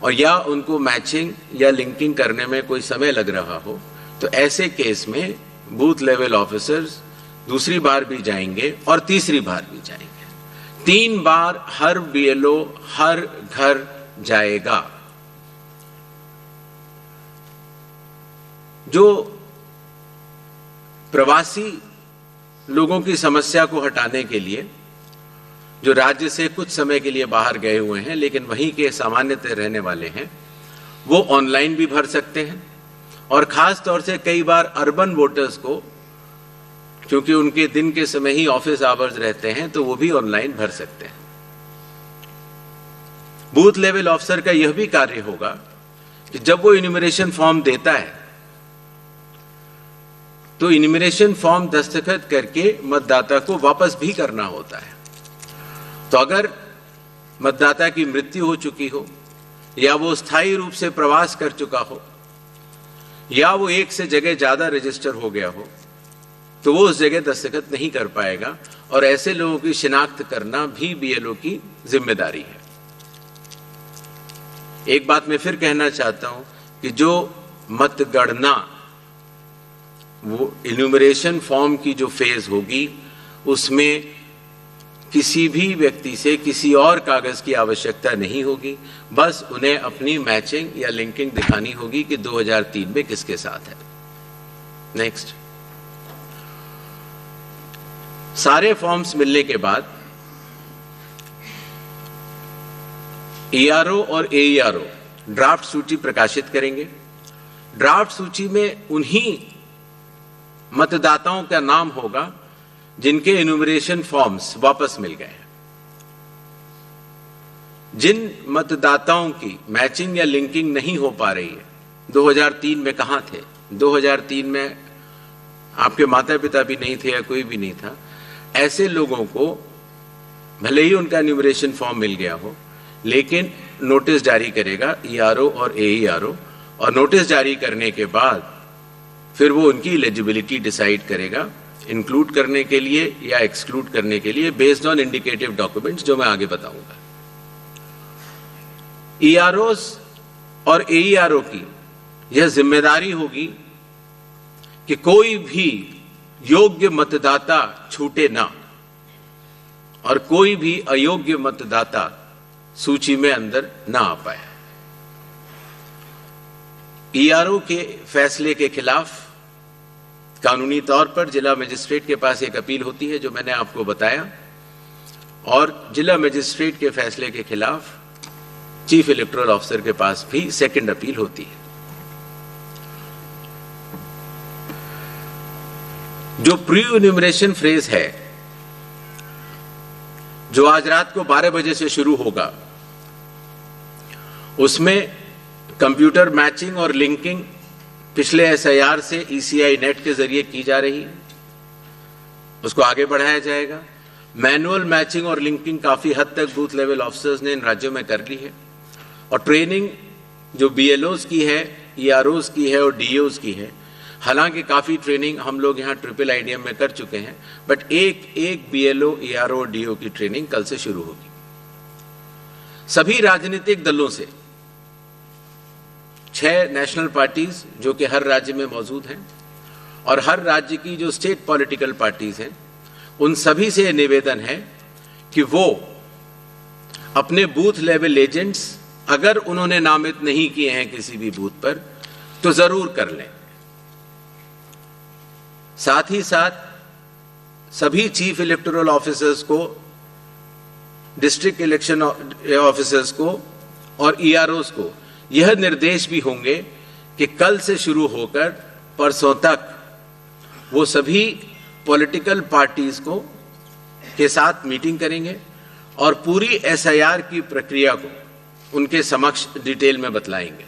और या उनको मैचिंग या लिंकिंग करने में कोई समय लग रहा हो, तो ऐसे केस में बूथ लेवल ऑफिसर्स दूसरी बार भी जाएंगे और तीसरी बार भी जाएंगे। 3 बार हर BLO हर घर जाएगा। जो प्रवासी लोगों की समस्या को हटाने के लिए जो राज्य से कुछ समय के लिए बाहर गए हुए हैं लेकिन वहीं के सामान्यतः रहने वाले हैं, वो ऑनलाइन भी भर सकते हैं और खास तौर से कई बार अर्बन वोटर्स को, क्योंकि उनके दिन के समय ही ऑफिस आवर्स रहते हैं, तो वो भी ऑनलाइन भर सकते हैं। बूथ लेवल ऑफिसर का यह भी कार्य होगा कि जब वो इन्यूमरेशन फॉर्म देता है तो इन्यूमरेशन फॉर्म दस्तखत करके मतदाता को वापस भी करना होता है। तो अगर मतदाता की मृत्यु हो चुकी हो या वो स्थायी रूप से प्रवास कर चुका हो या वो एक से जगह ज्यादा रजिस्टर हो गया हो तो वो उस जगह दस्तखत नहीं कर पाएगा और ऐसे लोगों की शिनाख्त करना भी BLO की जिम्मेदारी है। एक बात मैं फिर कहना चाहता हूं कि जो मतगणना वो इन्यूमरेशन फॉर्म की जो फेज होगी उसमें किसी भी व्यक्ति से किसी और कागज की आवश्यकता नहीं होगी, बस उन्हें अपनी मैचिंग या लिंकिंग दिखानी होगी कि 2003 में किसके साथ है। नेक्स्ट, सारे फॉर्म्स मिलने के बाद ERO और AERO ड्राफ्ट सूची प्रकाशित करेंगे। ड्राफ्ट सूची में उन्हीं मतदाताओं का नाम होगा जिनके इन्यूमरेशन फॉर्म्स वापस मिल गए हैं। जिन मतदाताओं की मैचिंग या लिंकिंग नहीं हो पा रही है, 2003 में कहां थे, 2003 में आपके माता पिता भी नहीं थे या कोई भी नहीं था, ऐसे लोगों को भले ही उनका इन्यूमरेशन फॉर्म मिल गया हो लेकिन नोटिस जारी करेगा ERO और AERO और नोटिस जारी करने के बाद फिर वो उनकी एलिजिबिलिटी डिसाइड करेगा इंक्लूड करने के लिए या एक्सक्लूड करने के लिए बेस्ड ऑन इंडिकेटिव डॉक्यूमेंट्स, जो मैं आगे बताऊंगा। EROs और AERO की यह जिम्मेदारी होगी कि कोई भी योग्य मतदाता छूटे ना और कोई भी अयोग्य मतदाता सूची में अंदर ना आ पाए। ERO के फैसले के खिलाफ कानूनी तौर पर जिला मजिस्ट्रेट के पास एक अपील होती है जो मैंने आपको बताया, और जिला मजिस्ट्रेट के फैसले के खिलाफ चीफ इलेक्टोरल ऑफिसर के पास भी सेकंड अपील होती है। जो प्री इन्यूमरेशन फेज है जो आज रात को 12 बजे से शुरू होगा, उसमें कंप्यूटर मैचिंग और लिंकिंग पिछले SIR से ECI नेट के जरिए की जा रही है, उसको आगे बढ़ाया जाएगा। मैनुअल मैचिंग और लिंकिंग काफी हद तक बूथ लेवल ऑफिसर्स ने इन राज्यों में कर ली है और ट्रेनिंग जो BLOs की है, EROs की है और DOs की है, हालांकि काफ़ी ट्रेनिंग हम लोग यहाँ ट्रिपल IDM में कर चुके हैं, बट एक BLO, ERO, DO की ट्रेनिंग कल से शुरू होगी। सभी राजनीतिक दलों से 6 नेशनल पार्टीज जो कि हर राज्य में मौजूद हैं और हर राज्य की जो स्टेट पॉलिटिकल पार्टीज हैं, उन सभी से निवेदन है कि वो अपने बूथ लेवल एजेंट्स अगर उन्होंने नामित नहीं किए हैं किसी भी बूथ पर तो जरूर कर लें। साथ ही साथ सभी चीफ इलेक्टोरल ऑफिसर्स को, डिस्ट्रिक्ट इलेक्शन ऑफिसर्स को और EROs को यह निर्देश भी होंगे कि कल से शुरू होकर परसों तक वो सभी पॉलिटिकल पार्टीज को के साथ मीटिंग करेंगे और पूरी SIR की प्रक्रिया को उनके समक्ष डिटेल में बतलाएंगे।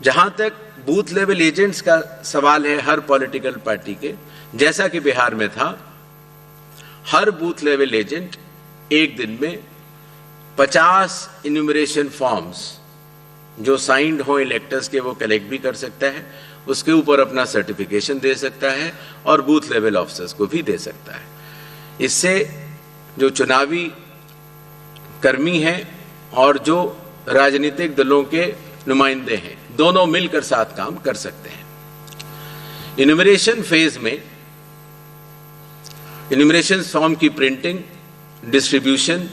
जहां तक बूथ लेवल एजेंट्स का सवाल है हर पॉलिटिकल पार्टी के, जैसा कि बिहार में था, हर बूथ लेवल एजेंट एक दिन में 50 इन्यूमरेशन फॉर्म्स जो साइंड हो इलेक्टर्स के वो कलेक्ट भी कर सकता है, उसके ऊपर अपना सर्टिफिकेशन दे सकता है और बूथ लेवल ऑफिसर्स को भी दे सकता है। इससे जो चुनावी कर्मी हैं और जो राजनीतिक दलों के नुमाइंदे हैं, दोनों मिलकर साथ काम कर सकते हैं। इन्यूमरेशन फेज में इन्यूमरेशन फॉर्म की प्रिंटिंग, डिस्ट्रीब्यूशन,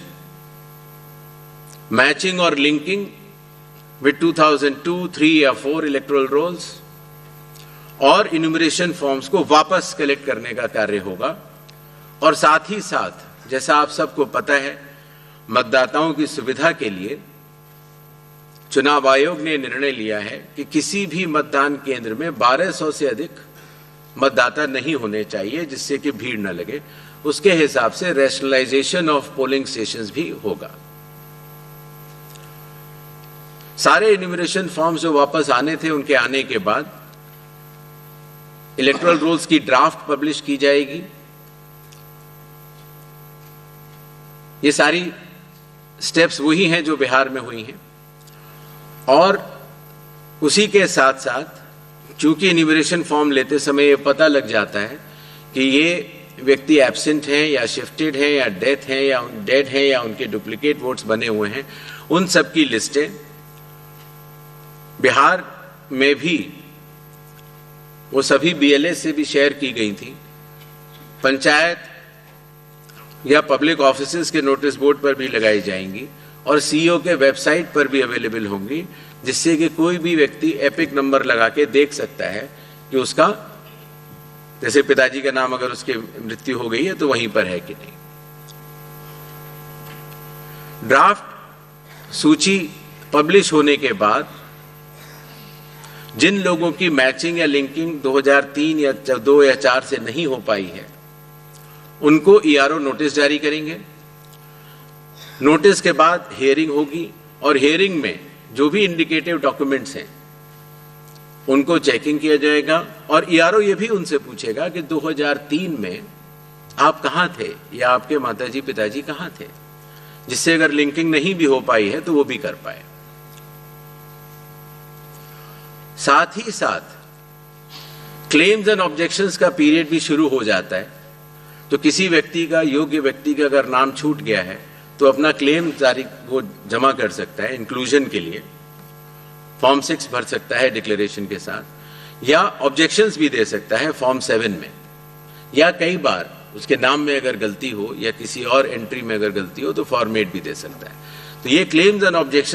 मैचिंग और लिंकिंग विद 2002, 3 या 4 इलेक्टोरल रोल्स और इन्यूमरेशन फॉर्म्स को वापस कलेक्ट करने का कार्य होगा। और साथ ही साथ जैसा आप सबको पता है, मतदाताओं की सुविधा के लिए चुनाव आयोग ने निर्णय लिया है कि किसी भी मतदान केंद्र में 1200 से अधिक मतदाता नहीं होने चाहिए, जिससे कि भीड़ न लगे। उसके हिसाब से रैशनलाइजेशन ऑफ पोलिंग स्टेशंस भी होगा। सारे इन्यूमरेशन फॉर्म्स जो वापस आने थे, उनके आने के बाद इलेक्टोरल रोल्स की ड्राफ्ट पब्लिश की जाएगी। ये सारी स्टेप्स वही हैं जो बिहार में हुई हैं। और उसी के साथ साथ चूंकि इन्यूमरेशन फॉर्म लेते समय ये पता लग जाता है कि ये व्यक्ति एब्सेंट हैं या शिफ्टेड हैं या डेथ हैं या डेड हैं या उनके डुप्लीकेट वोट्स बने हुए हैं, उन सब की लिस्टें बिहार में भी वो सभी BLA से भी शेयर की गई थी। पंचायत या पब्लिक ऑफिसेज के नोटिस बोर्ड पर भी लगाई जाएंगी और CEO के वेबसाइट पर भी अवेलेबल होंगी, जिससे कि कोई भी व्यक्ति एपिक नंबर लगा के देख सकता है कि उसका, जैसे पिताजी का नाम अगर उसकी मृत्यु हो गई है तो वहीं पर है कि नहीं। ड्राफ्ट सूची पब्लिश होने के बाद जिन लोगों की मैचिंग या लिंकिंग 2003 या 2 या 4 से नहीं हो पाई है, उनको ERO नोटिस जारी करेंगे। नोटिस के बाद हियरिंग होगी और हियरिंग में जो भी इंडिकेटिव डॉक्यूमेंट्स हैं उनको चेकिंग किया जाएगा और ERO ये भी उनसे पूछेगा कि 2003 में आप कहां थे या आपके माताजी पिताजी कहां थे, जिससे अगर लिंकिंग नहीं भी हो पाई है तो वो भी कर पाए। साथ ही साथ क्लेम्स एंड ऑब्जेक्शंस का पीरियड भी शुरू हो जाता है। तो किसी व्यक्ति का, योग्य व्यक्ति का अगर नाम छूट गया है तो अपना क्लेम तारीख वो जमा कर सकता है इंक्लूजन के लिए, फॉर्म 6 भर सकता है डिक्लेरेशन के साथ, या ऑब्जेक्शंस भी दे सकता है फॉर्म 7 में, या कई बार उसके नाम में अगर गलती हो या किसी और एंट्री में अगर गलती हो तो फॉर्मेट भी दे सकता है। तो ये क्लेम्स एंड ऑब्जेक्शन